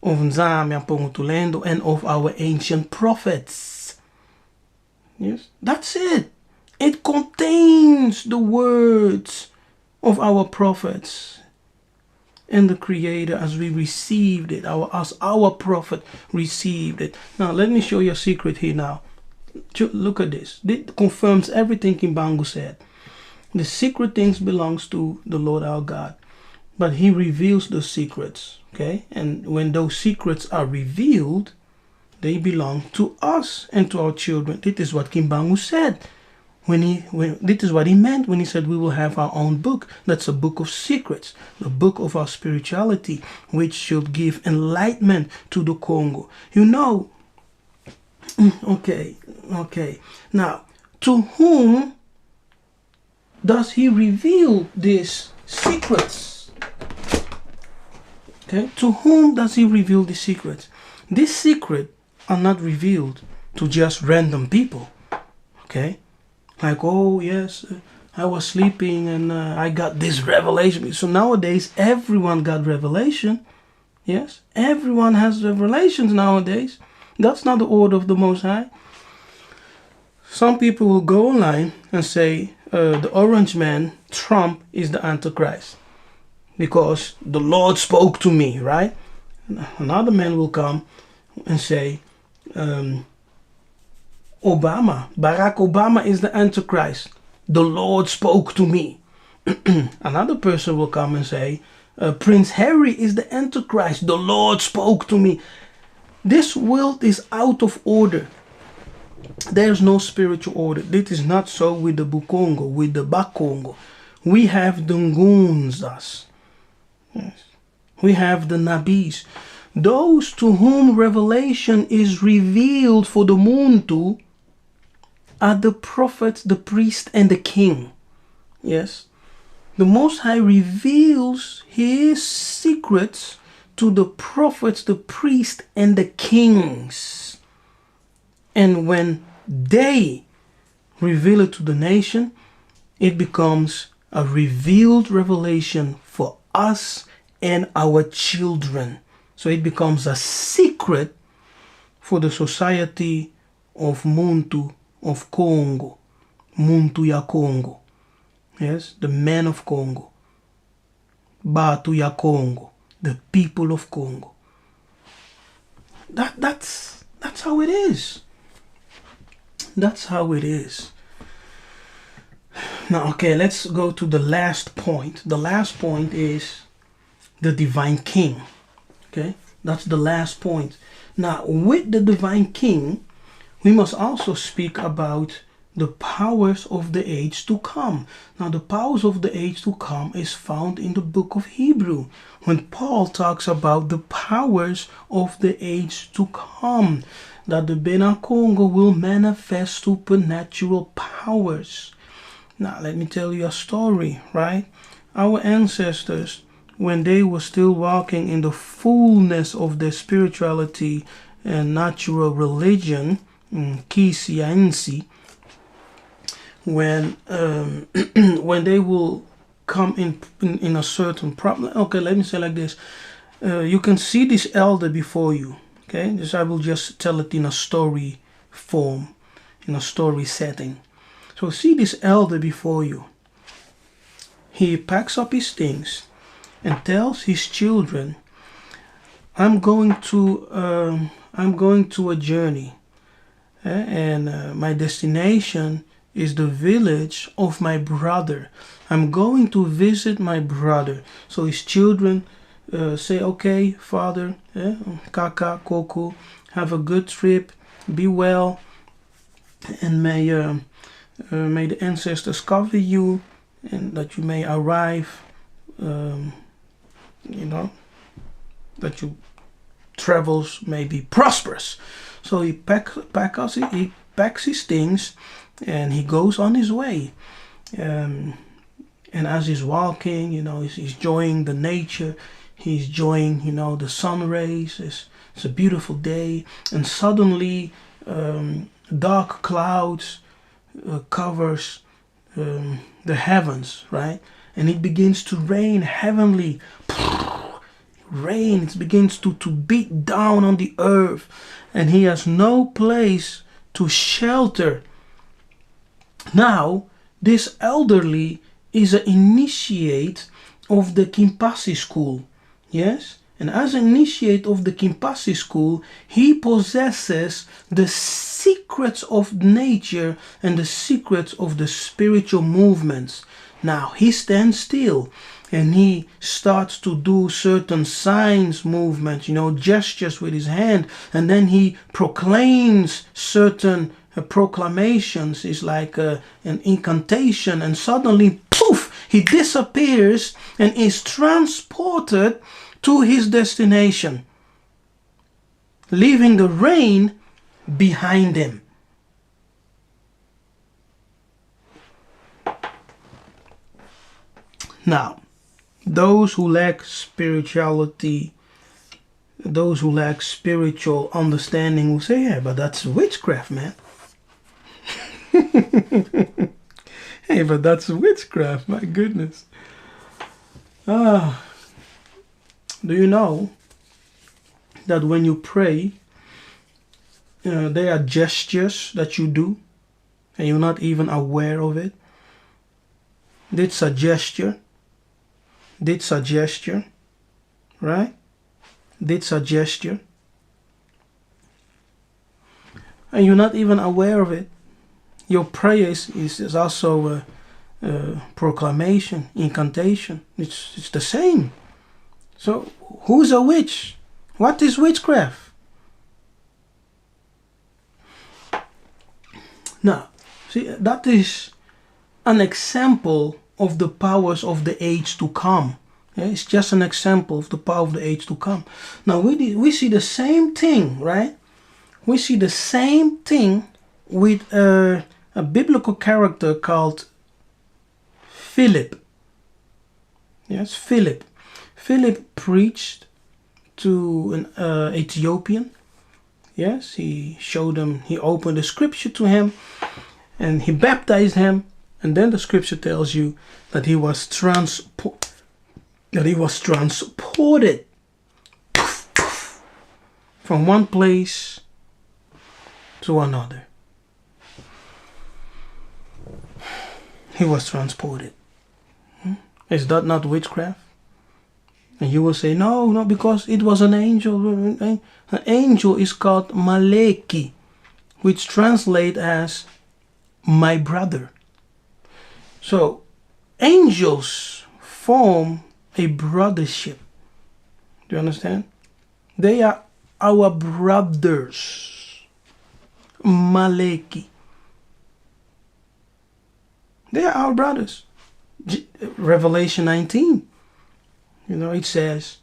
[SPEAKER 1] of Nzambi Mpongotulendo and of our ancient prophets. Yes, that's it. It contains the words of our prophets and the Creator as we received it, as our prophet received it. Now, let me show you a secret here now. Look at this. It confirms everything Kimbangu said. The secret things belongs to the Lord our God, but He reveals the secrets. Okay, and when those secrets are revealed, they belong to us and to our children. This is what Kimbangu said. This is what he meant when he said we will have our own book. That's a book of secrets, the book of our spirituality, which should give enlightenment to the Congo. Okay. Now, to whom does he reveal these secrets? Okay, to whom does he reveal these secrets? These secrets are not revealed to just random people. Okay. Like, oh yes, I was sleeping and I got this revelation. So nowadays, everyone got revelation. Yes, everyone has revelations nowadays. That's not the order of the Most High. Some people will go online and say the orange man, Trump, is the Antichrist. because the Lord spoke to me, right? Another man will come and say, Barack Obama is the Antichrist. The Lord spoke to me. Another person will come and say, Prince Harry is the Antichrist. The Lord spoke to me. This world is out of order. There's no spiritual order. This is not so with the Bukongo, with the Bakongo. We have the Ngunzas. Yes. We have the Nabis. Those to whom revelation is revealed for the Muntu are the prophet, the priest, and the king. Yes. The Most High reveals his secrets to the prophets, the priests, and the kings. And when they reveal it to the nation, it becomes a revealed revelation for us and our children. So it becomes a secret for the society of Muntu of Congo. Muntu ya Congo. Yes, the men of Congo. Batu ya Congo. The people of Congo. That's how it is. That's how it is. Now, okay, let's go to the last point. The last point is the divine king. Okay, that's the last point. Now, with the divine king, we must also speak about the powers of the age to come. Now, the powers of the age to come is found in the book of Hebrew, when Paul talks about the powers of the age to come, that the Bena Congo will manifest supernatural powers. Now, let me tell you a story, right? Our ancestors, when they were still walking in the fullness of their spirituality and natural religion, Kisiansi, when when they will come in a certain problem. Okay, let me say like this. You can see this elder before you. Okay, this I will just tell it in a story form, in a story setting. So see this elder before you. He packs up his things and tells his children, I'm going to a journey, and my destination is the village of my brother. I'm going to visit my brother. So his children say, okay, father, kaka, koko, have a good trip, be well, and may the ancestors cover you, and that you may arrive, that your travels may be prosperous. So he packs his things, and he goes on his way. And as he's walking, he's enjoying the nature. He's enjoying, the sun rays. It's a beautiful day. And suddenly, dark clouds covers the heavens, right? And it begins to rain heavenly. Rain, it begins to beat down on the earth. And he has no place to shelter. Now, this elderly is an initiate of the Kimpasi school. Yes? And as an initiate of the Kimpasi school, he possesses the secrets of nature and the secrets of the spiritual movements. Now, he stands still and he starts to do certain signs, movements, gestures with his hand, and then he proclaims certain proclamations. It's like an incantation, and suddenly, poof, he disappears and is transported to his destination, leaving the rain behind him. Now, those who lack spirituality, those who lack spiritual understanding will say, yeah, but that's witchcraft, man. Hey, but that's witchcraft, my goodness. Do you know that when you pray, there are gestures that you do and you're not even aware of it? It's a gesture. did suggestion, right? Did suggestion. And you're not even aware of it. Your prayer is also a proclamation, incantation. It's the same. So who's a witch? What is witchcraft? Now, see, that is an example of the powers of the age to come. Yeah, it's just an example of the power of the age to come. Now we see the same thing, right? We see the same thing with a biblical character called Philip. Yes, Philip. Philip preached to an Ethiopian. Yes, he showed him, he opened the scripture to him and he baptized him. And then the scripture tells you that he was transported from one place to another. He was transported. Is that not witchcraft? And you will say, no, because it was an angel. An angel is called Maleki, which translates as my brother. So, angels form a brothership. Do you understand? They are our brothers. Maleki. They are our brothers. Revelation 19. You know, it says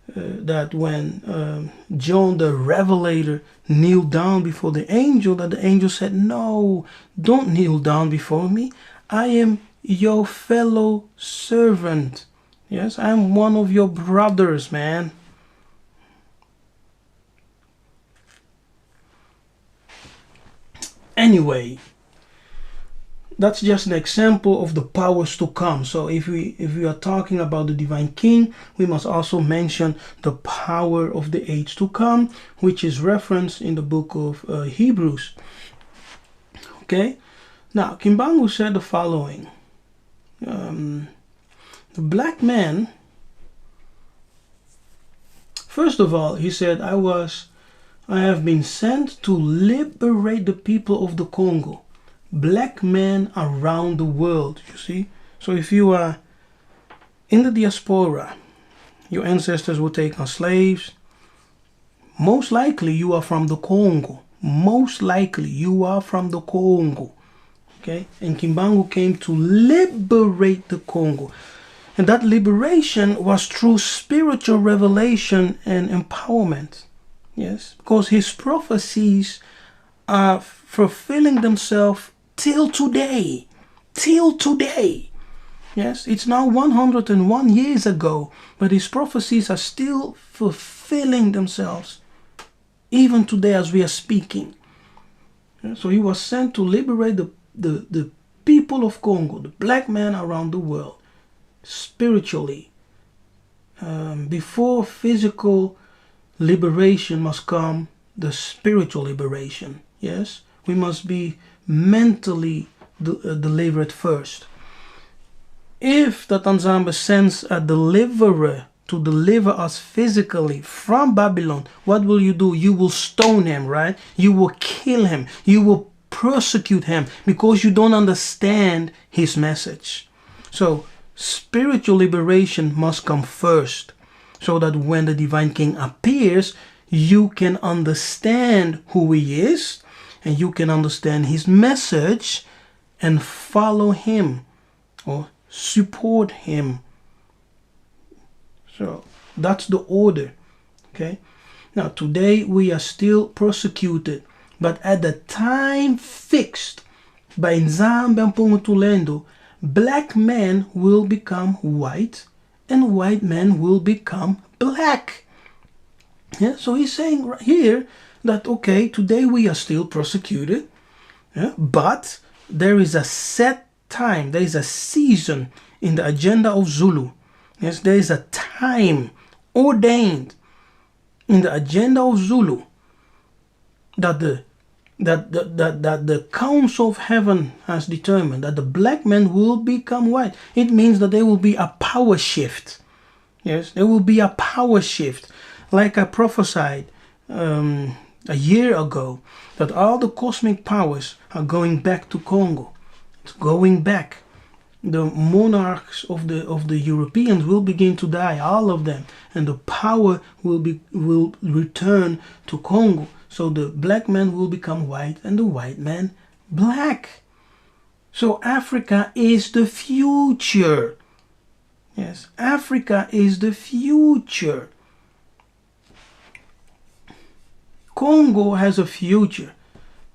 [SPEAKER 1] that when John the Revelator kneeled down before the angel, that the angel said, no, don't kneel down before me. I am your fellow servant. Yes, I'm one of your brothers, man. Anyway, that's just an example of the powers to come. So if we are talking about the divine king, we must also mention the power of the age to come, which is referenced in the book of Hebrews. Okay, now Kimbangu said the following. The black man, first of all, he said, I have been sent to liberate the people of the Congo. Black men around the world, you see. So if you are in the diaspora, your ancestors were taken as slaves. Most likely you are from the Congo. Most likely you are from the Congo. Okay? And Kimbangu came to liberate the Congo. And that liberation was through spiritual revelation and empowerment. Yes? Because his prophecies are fulfilling themselves till today. Till today. Yes, it's now 101 years ago, but his prophecies are still fulfilling themselves, even today as we are speaking. So he was sent to liberate the people of Congo, the black man around the world, spiritually. Before physical liberation must come, the spiritual liberation. Yes, we must be mentally delivered first. If the Tanzania sends a deliverer to deliver us physically from Babylon, what will you do? You will stone him, right? You will kill him. You will persecute him because you don't understand his message. So spiritual liberation must come first, so that when the divine king appears, you can understand who he is, and you can understand his message and follow him or support him. So that's the order. Okay. Now today we are still persecuted, but at the time fixed by Nzambe Mpungutulendo, black men will become white and white men will become black. Yeah, so he's saying right here that, okay, today we are still persecuted, yeah, but there is a set time, there is a season in the agenda of Zulu. Yes, there is a time ordained in the agenda of Zulu that the that the council of heaven has determined that the black man will become white. It means that there will be a power shift. Yes, there will be a power shift. Like I prophesied a year ago, that all the cosmic powers are going back to Congo. It's going back. The monarchs of the Europeans will begin to die, all of them, and the power will return to Congo. So the black man will become white and the white man black. So Africa is the future. Yes, Africa is the future. Congo has a future,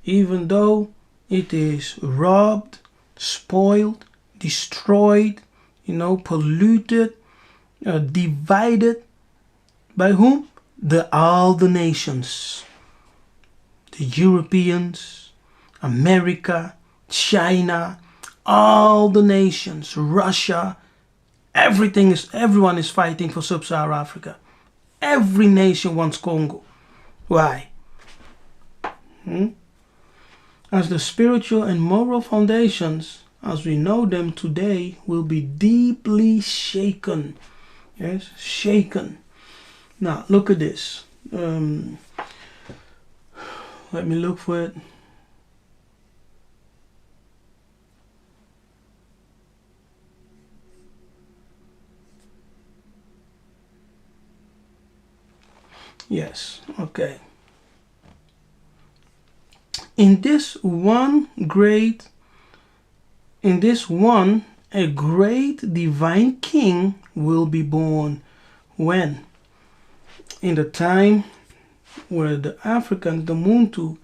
[SPEAKER 1] even though it is robbed, spoiled, destroyed, polluted, divided. By whom? All the nations. The Europeans, America, China, all the nations, Russia, everyone is fighting for sub-Saharan Africa. Every nation wants Congo. Why? As the spiritual and moral foundations, as we know them today, will be deeply shaken. Yes, shaken. Now, look at this. Let me look for it. Yes, okay. In this one, a great divine king will be born. When? In the time where the Africans, the Muntu,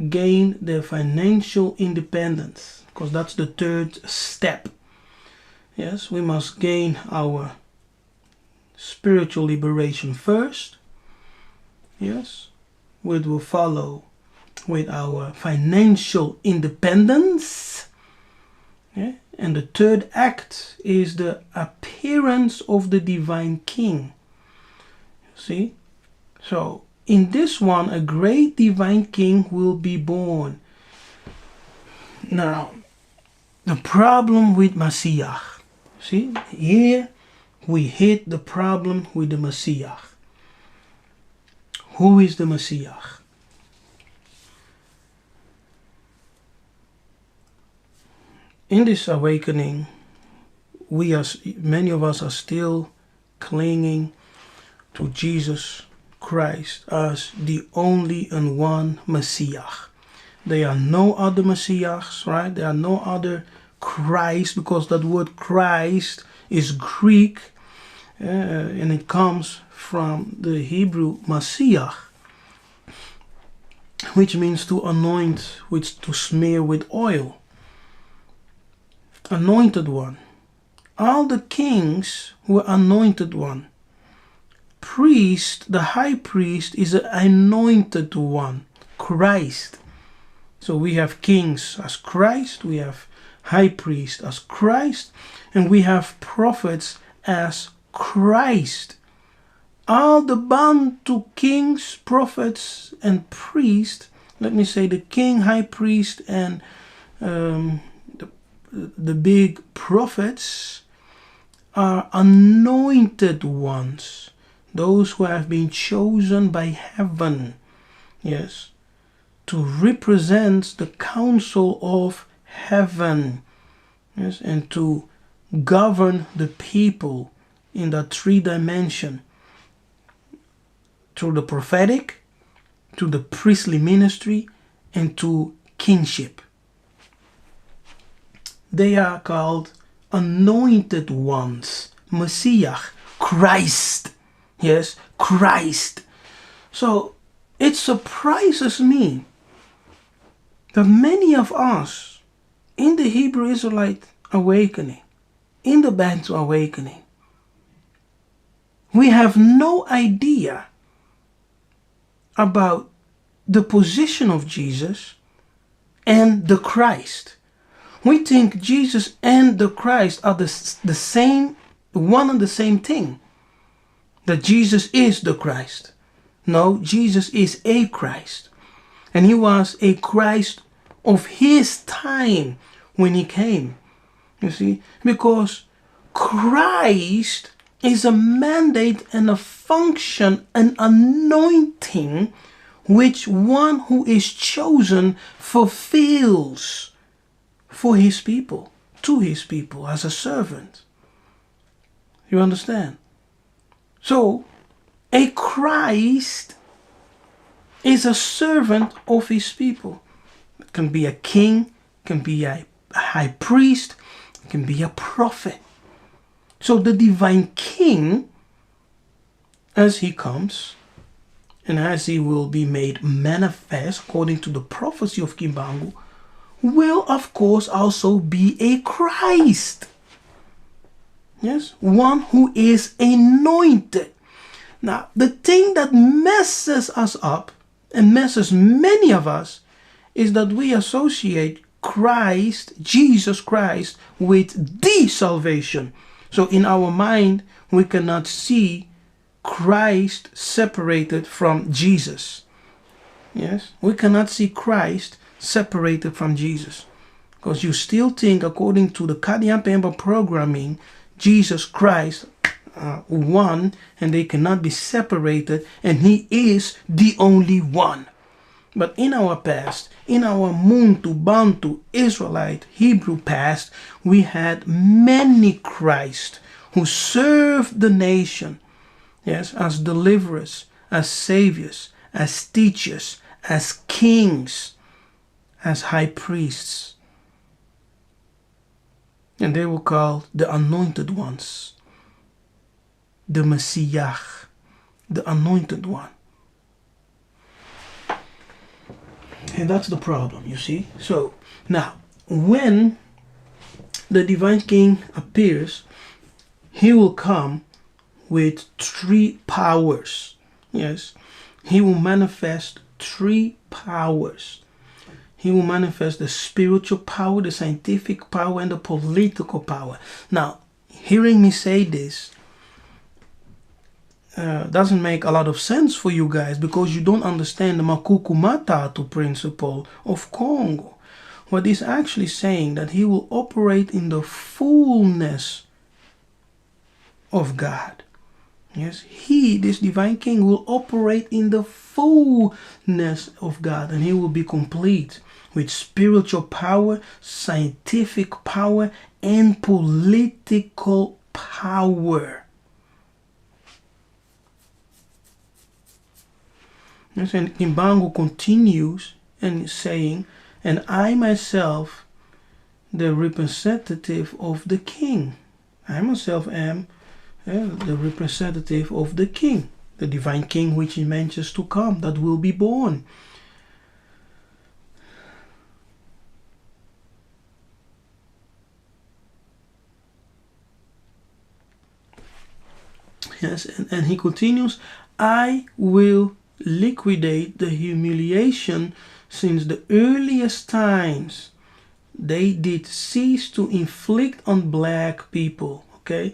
[SPEAKER 1] gain their financial independence, because that's the third step. Yes, we must gain our spiritual liberation first. Yes, which will follow with our financial independence. Yeah? And the third act is the appearance of the divine king. See? So, in this one, a great divine king will be born. Now, the problem with Messiah. See? Here, we hit the problem with the Messiah. Who is the Messiah? In this awakening, many of us are still clinging to Jesus Christ as the only and one Messiah. There are no other Messiahs, right? There are no other Christ, because that word Christ is Greek, and it comes from the Hebrew Messiah, which means to anoint, to smear with oil. Anointed one. All the kings were anointed one. Priest, the high priest, is an anointed one, Christ. So we have kings as Christ, we have high priest as Christ, and we have prophets as Christ. All the Bantu kings, prophets, and priests, let me say the king, high priest, and the big prophets are anointed ones, those who have been chosen by heaven, yes, to represent the council of heaven, yes, and to govern the people in that 3 dimension, through the prophetic, to the priestly ministry, and to kingship. They are called anointed ones, Messiah, Christ. Yes, Christ. So it surprises me that many of us in the Hebrew Israelite awakening, in the Bantu awakening, we have no idea about the position of Jesus and the Christ. We think Jesus and the Christ are the same, one and the same thing. That Jesus is the Christ. No, Jesus is a Christ. And he was a Christ of his time when he came. You see, because Christ is a mandate and a function, an anointing which one who is chosen fulfills for his people, to his people as a servant. You understand? So, a Christ is a servant of his people. It can be a king, can be a high priest, it can be a prophet. So the divine king, as he comes, and as he will be made manifest according to the prophecy of Kimbangu, will of course also be a Christ. Yes, one who is anointed. Now, the thing that messes us up and messes many of us is that we associate Christ, Jesus Christ, with the salvation. So in our mind, we cannot see Christ separated from Jesus. Yes, we cannot see Christ separated from Jesus. Because you still think, according to the Kadiampemba programming, Jesus Christ one, and they cannot be separated, and he is the only one. But in our past, in our Muntu, Bantu, Israelite, Hebrew past, we had many Christ who served the nation, yes, as deliverers, as saviors, as teachers, as kings, as high priests. And they were called the anointed ones, the Messiah, the anointed one. And that's the problem, you see. So now, when the divine king appears, he will come with three powers. Yes, he will manifest three powers. He will manifest the spiritual power, the scientific power, and the political power. Now, hearing me say this doesn't make a lot of sense for you guys, because you don't understand the Makuku Matatu principle of Congo. What he's actually saying, that he will operate in the fullness of God. Yes, he, this divine king, will operate in the fullness of God, and he will be complete with spiritual power, scientific power, and political power. Yes, and Kimbangu continues and is saying, and I myself, the representative of the king. I myself am the representative of the king, the divine king which he mentions to come, that will be born. Yes, and he continues, I will liquidate the humiliation since the earliest times they did cease to inflict on black people. Okay,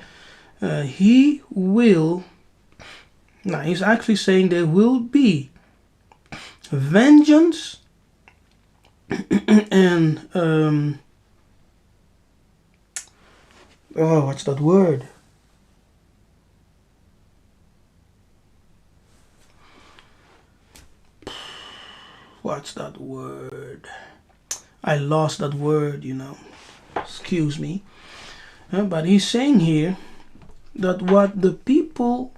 [SPEAKER 1] he will, now he's actually saying there will be vengeance and what's that word? What's that word? I lost that word, you know. Excuse me. But he's saying here that what the people,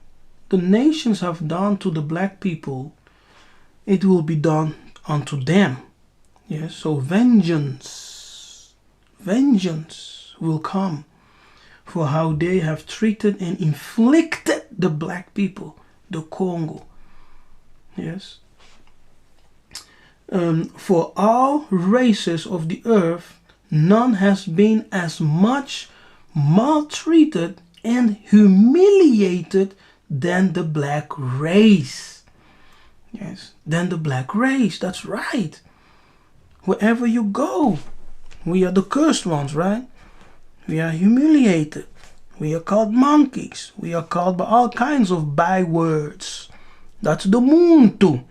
[SPEAKER 1] the nations have done to the black people, it will be done unto them. Yes, so vengeance will come for how they have treated and inflicted the black people, the Congo. Yes. For all races of the earth, none has been as much maltreated and humiliated than the black race. Yes, than the black race. That's right. Wherever you go, we are the cursed ones, right? We are humiliated. We are called monkeys. We are called by all kinds of bywords. That's the Muntu.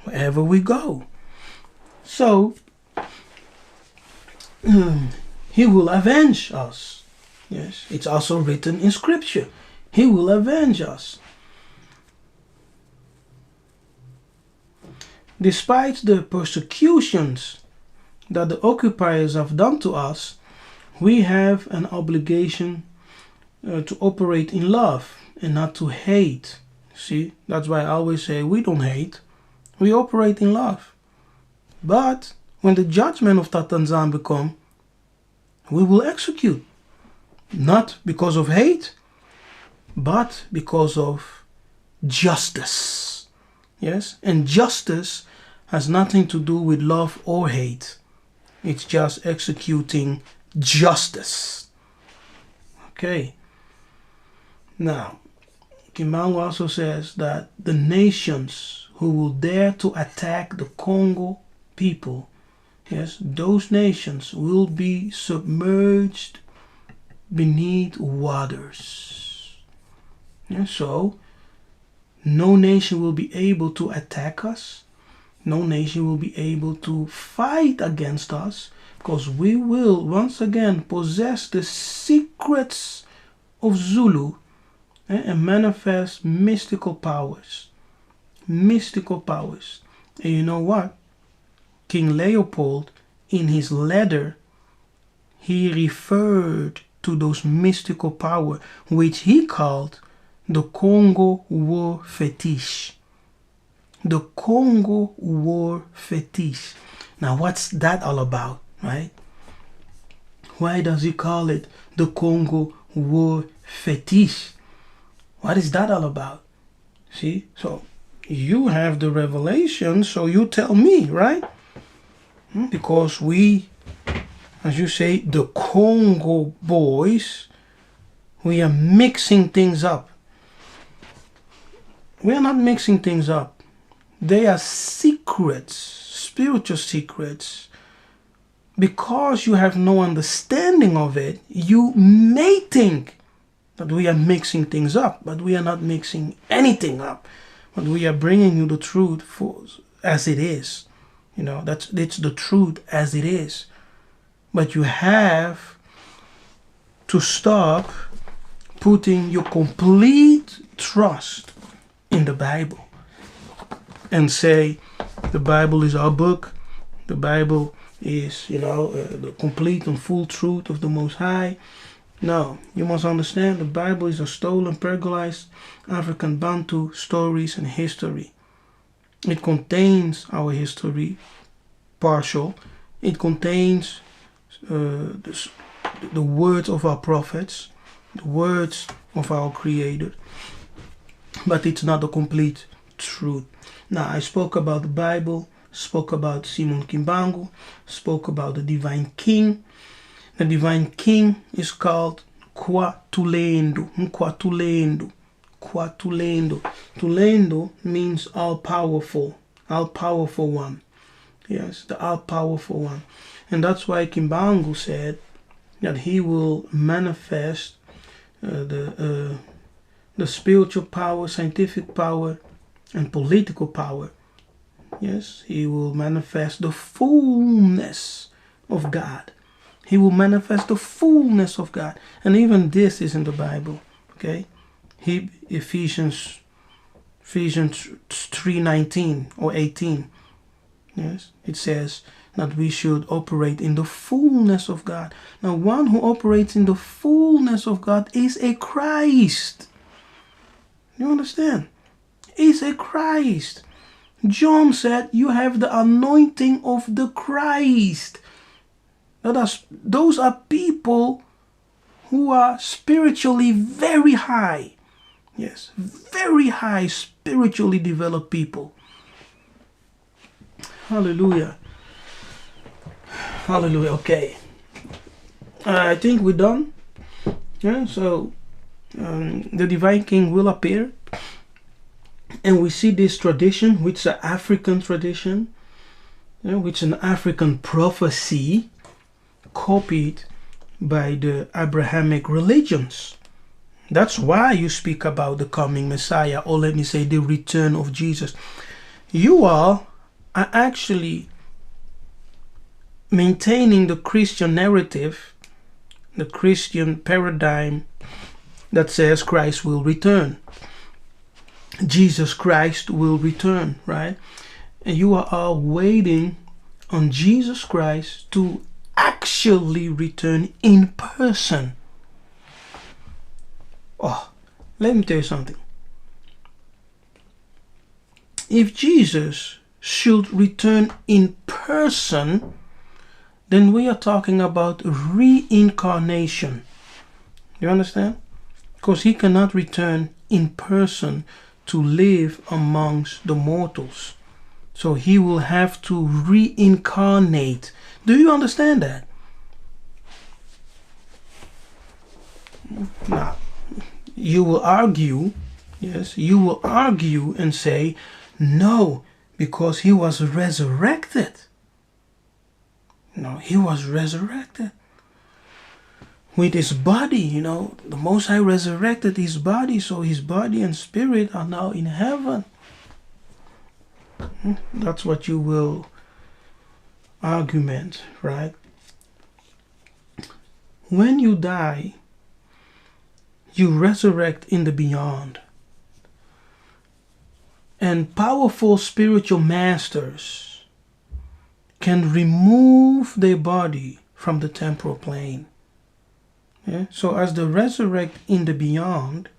[SPEAKER 1] Wherever we go. So he will avenge us. Yes, it's also written in scripture. He will avenge us. Despite the persecutions that the occupiers have done to us, we have an obligation to operate in love and not to hate. See, that's why I always say we don't hate, we operate in love. But when the judgment of Tatanzambe come, we will execute. Not because of hate, but because of justice. Yes, and justice has nothing to do with love or hate. It's just executing justice. Okay. Now, Kimbangu also says that the nations who will dare to attack the Congo people, yes, those nations will be submerged beneath waters. Yeah, so, no nation will be able to attack us. No nation will be able to fight against us, because we will once again possess the secrets of Zulu and manifest mystical powers. Mystical powers. And you know what? King Leopold, in his letter, he referred to those mystical power, which he called the Congo War Fetish. The Congo War Fetish. Now, what's that all about, right? Why does he call it the Congo War Fetish? What is that all about? See, so you have the revelation, so you tell me, right? Because we, as you say, the Congo boys, we are mixing things up. We are not mixing things up. They are secrets, spiritual secrets. Because you have no understanding of it, you may think that we are mixing things up, but we are not mixing anything up. But we are bringing you the truth as it is. You know, it's the truth as it is. But you have to stop putting your complete trust in the Bible and say the Bible is our book. The Bible is, the complete and full truth of the Most High. No, you must understand the Bible is a stolen, pergolized African Bantu stories and history. It contains our history, partial. It contains the words of our prophets, the words of our Creator. But it's not the complete truth. Now, I spoke about the Bible, spoke about Simon Kimbangu, spoke about the Divine King. The Divine King is called Kwatulendo. Kwatulendo. Kwatulendo. Tulendo means all-powerful. All-powerful one. Yes, the all-powerful one. And that's why Kimbangu said that he will manifest the spiritual power, scientific power, and political power. Yes, he will manifest the fullness of God. He will manifest the fullness of God. And even this is in the Bible. Okay? Ephesians 3:19 or 18. Yes, it says that we should operate in the fullness of God. Now, one who operates in the fullness of God is a Christ. You understand? Is a Christ. John said, you have the anointing of the Christ. Those are people who are spiritually very high. Yes, very high spiritually developed people. Hallelujah. Hallelujah. Okay. I think we're done. Yeah, so the Divine King will appear. And we see this tradition, which is an African tradition, which is an African prophecy copied by the Abrahamic religions. That's why you speak about the coming Messiah, or let me say the return of Jesus. You all are actually maintaining the Christian narrative, the Christian paradigm that says Christ will return. Jesus Christ will return, right? And you are all waiting on Jesus Christ to actually return in person. Oh, let me tell you something. If Jesus should return in person, then we are talking about reincarnation. You understand? Because he cannot return in person to live amongst the mortals. So he will have to reincarnate. Do you understand that? Now, you will argue, yes, you will argue and say, no, because he was resurrected. No, he was resurrected with his body, the Most High resurrected his body, so his body and spirit are now in heaven. That's what you will argument, right? When you die, you resurrect in the beyond. And powerful spiritual masters can remove their body from the temporal plane. Yeah? So as they resurrect in the beyond,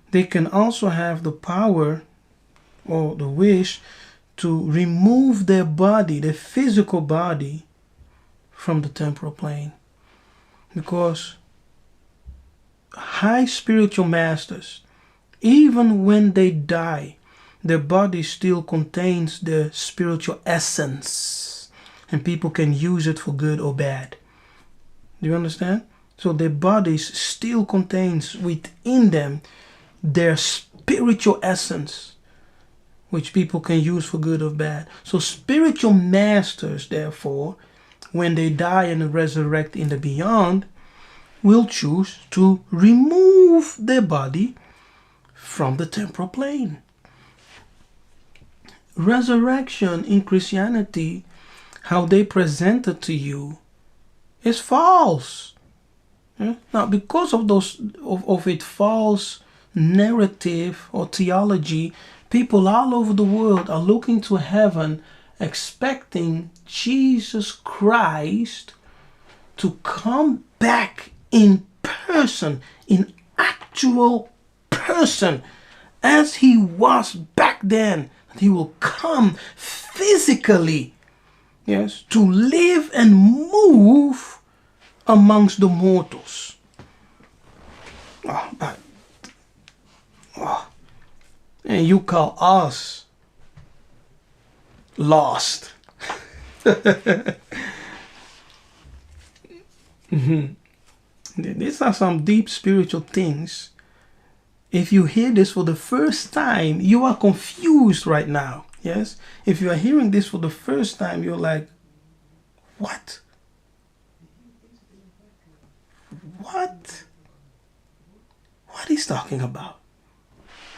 [SPEAKER 1] they can also have the power or the wish to remove their body, their physical body, from the temporal plane. Because high spiritual masters, even when they die, their body still contains the spiritual essence, and people can use it for good or bad. Do you understand? So their bodies still contains within them their spiritual essence, which people can use for good or bad. So spiritual masters, therefore, when they die and resurrect in the beyond, will choose to remove their body from the temporal plane. Resurrection in Christianity, how they present it to you, is false. Yeah? Now, because of its false narrative or theology, people all over the world are looking to heaven, expecting Jesus Christ to come back in person, in actual person, as he was back then. He will come physically, yes, to live and move amongst the mortals. And you call us lost. These are some deep spiritual things. If you hear this for the first time, you are confused right now. Yes? If you are hearing this for the first time, you're like, what? What? What he's talking about?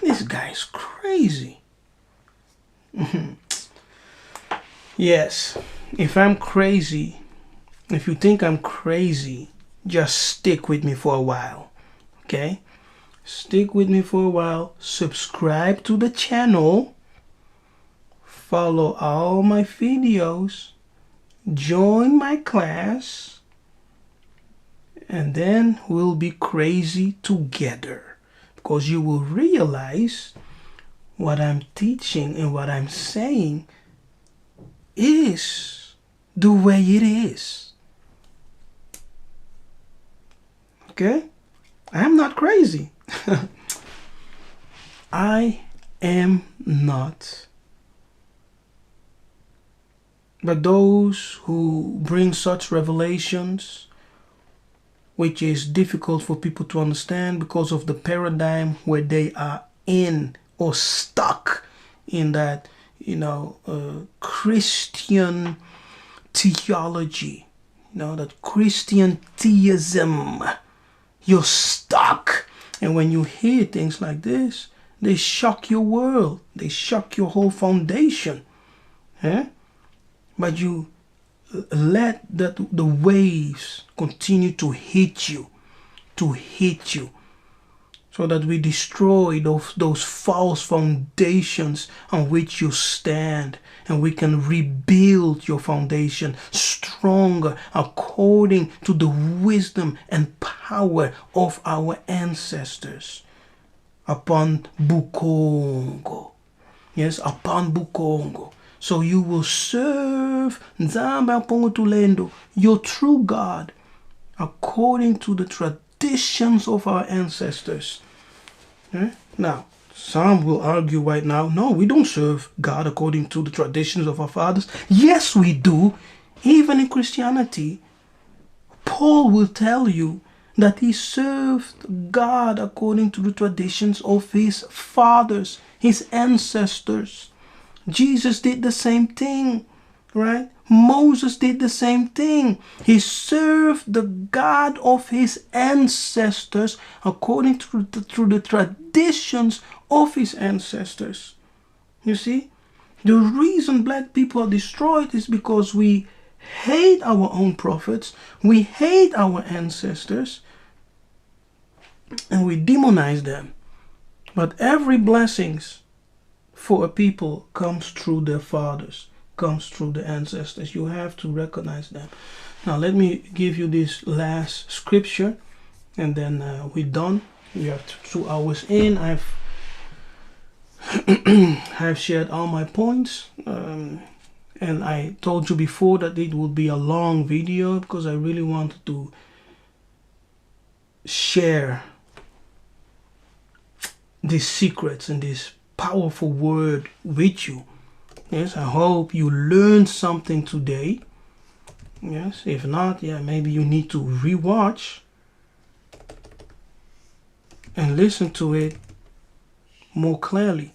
[SPEAKER 1] This guy is crazy. Yes, if I'm crazy, if you think I'm crazy, just stick with me for a while. Okay? Stick with me for a while. Subscribe to the channel. Follow all my videos. Join my class. And then we'll be crazy together. Because you will realize what I'm teaching and what I'm saying is the way it is. Okay? I'm not crazy. I am not. But those who bring such revelations, which is difficult for people to understand because of the paradigm where they are in or stuck in that, Christian theology, that Christian theism. You're stuck. And when you hear things like this, they shock your world. They shock your whole foundation. Eh? But you let the waves continue to hit you, so that we destroy those false foundations on which you stand, and we can rebuild your foundation stronger according to the wisdom and power of our ancestors upon Bukongo. Yes, upon Bukongo. So you will serve Nzamba Pongo Tulendo, your true God, according to the traditions of our ancestors. Now, some will argue right now, no, we don't serve God according to the traditions of our fathers. Yes, we do. Even in Christianity, Paul will tell you that he served God according to the traditions of his fathers, his ancestors. Jesus did the same thing, right? Moses did the same thing. He served the God of his ancestors according to the traditions of his ancestors. You see, the reason black people are destroyed is because we hate our own prophets, we hate our ancestors, and we demonize them. But every blessings for a people comes through their fathers, comes through the ancestors. You have to recognize them. Now let me give you this last scripture, and then we're done. We are 2 hours in. I've shared all my points, and I told you before that it would be a long video because I really wanted to share these secrets and this powerful word with you. Yes, I hope you learned something today. Yes, if not, yeah, maybe you need to rewatch and listen to it more clearly.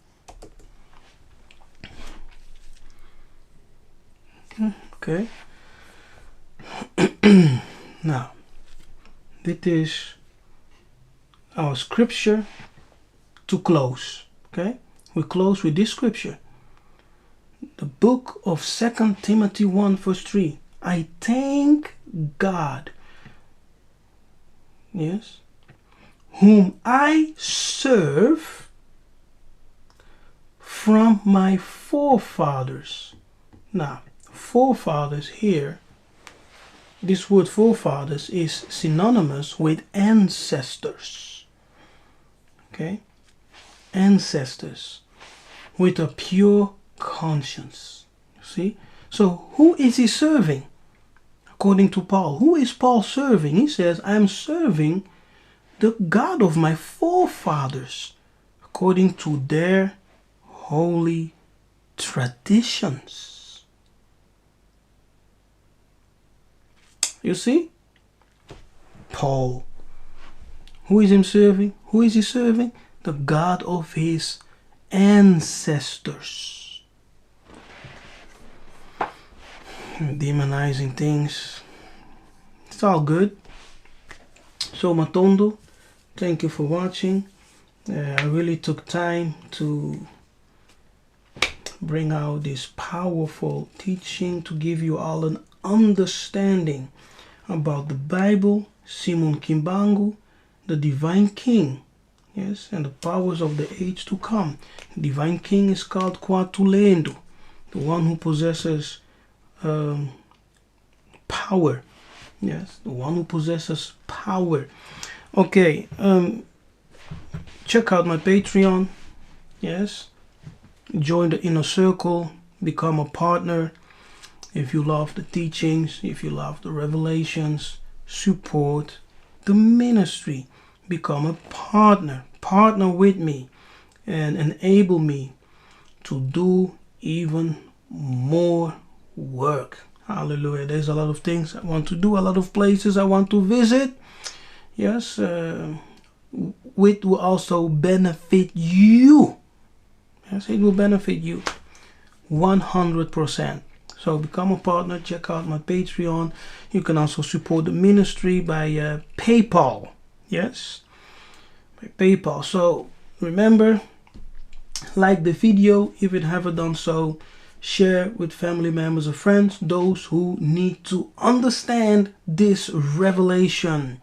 [SPEAKER 1] Okay. Now, this is our scripture to close. Okay, we close with this scripture. The book of 2 Timothy 1 verse 3. I thank God, yes, whom I serve from my forefathers. Now, forefathers here, this word forefathers is synonymous with ancestors. Okay, ancestors with a pure conscience. See, so who is he serving? According to Paul, who is Paul serving? He says, I am serving the God of my forefathers according to their holy traditions. You see, Paul, who is him serving? Who is he serving? The God of his ancestors. Demonizing things, it's all good. So Matondo, thank you for watching. I really took time to bring out this powerful teaching to give you all an understanding about the Bible, Simon Kimbangu, the Divine King, yes, and the powers of the age to come. The Divine King is called Kwatulendo, the one who possesses power. Yes, the one who possesses power. Okay, check out my Patreon. Yes, join the inner circle, become a partner. If you love the teachings, if you love the revelations, support the ministry. Become a partner. Partner with me and enable me to do even more work. Hallelujah. There's a lot of things I want to do, a lot of places I want to visit. Yes, which will also benefit you. Yes, it will benefit you 100%. So become a partner. Check out my Patreon. You can also support the ministry by PayPal. Yes, by PayPal. So remember, like the video if you haven't done so. Share with family members or friends, those who need to understand this revelation.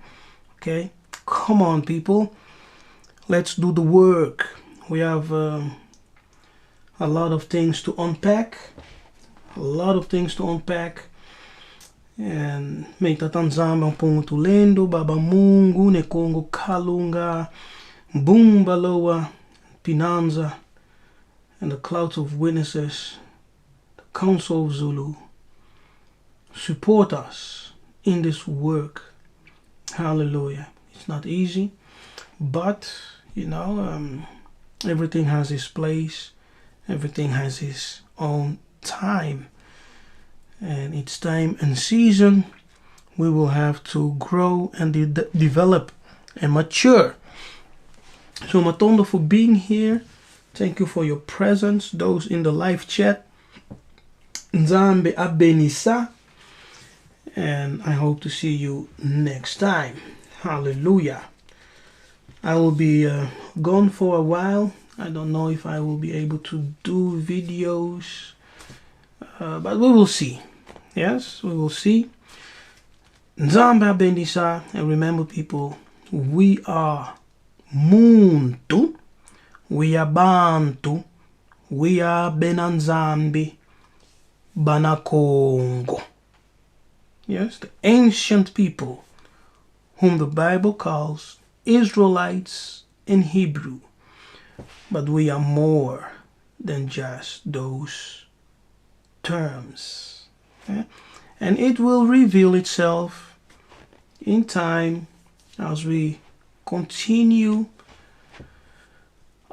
[SPEAKER 1] Okay? Come on, people. Let's do the work. We have a lot of things to unpack. A lot of things to unpack. And make that anzamba mpungu tulendo, baba mungu, nekongo kalunga, bumbaloa, pinanza, and the clouds of witnesses, the council of Zulu, support us in this work. Hallelujah. It's not easy, but you know, everything has its place, everything has its own time, and each time and season we will have to grow and develop and mature. So Matondo, for being here, thank you for your presence. Those in the live chat, Nzambe abenisa, and I hope to see you next time. Hallelujah. I will be gone for a while. I don't know if I will be able to do videos, but we will see. Yes, we will see. Nzambe abenisa, and remember, people, we are muntu, we are bantu, we are benanzambi, banakongo. Yes, the ancient people whom the Bible calls Israelites in Hebrew. But we are more than just those terms. Okay? And it will reveal itself in time as we continue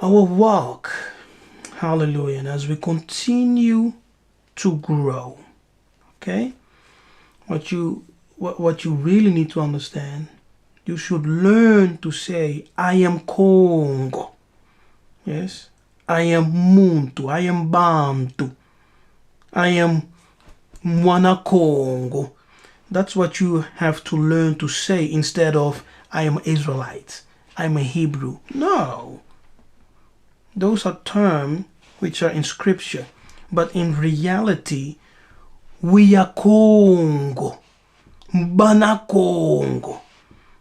[SPEAKER 1] our walk. Hallelujah. And as we continue to grow. Okay? What you really need to understand, you should learn to say, I am Congo. Yes? I am Muntu. I am Bantu. I am Mwana Congo. That's what you have to learn to say instead of I am Israelite. I am a Hebrew. No. Those are terms which are in scripture. But in reality, we are Congo. Bana Congo.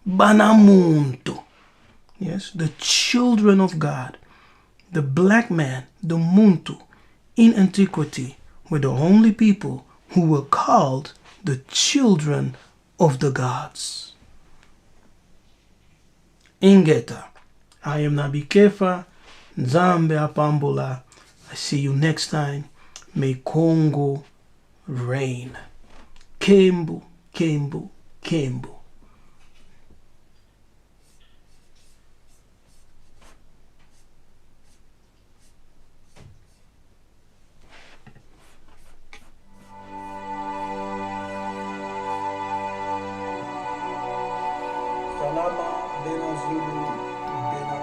[SPEAKER 1] Bana Muntu. Yes, the children of God. The black man, the Muntu, in antiquity were the only people who were called the children of the gods. Ingeta, I am Nabi Kefa, Nzambe Apambola. I see you next time. May Congo reign. Kembu, Kembu, Kembu. Salama Bena Zulu Bena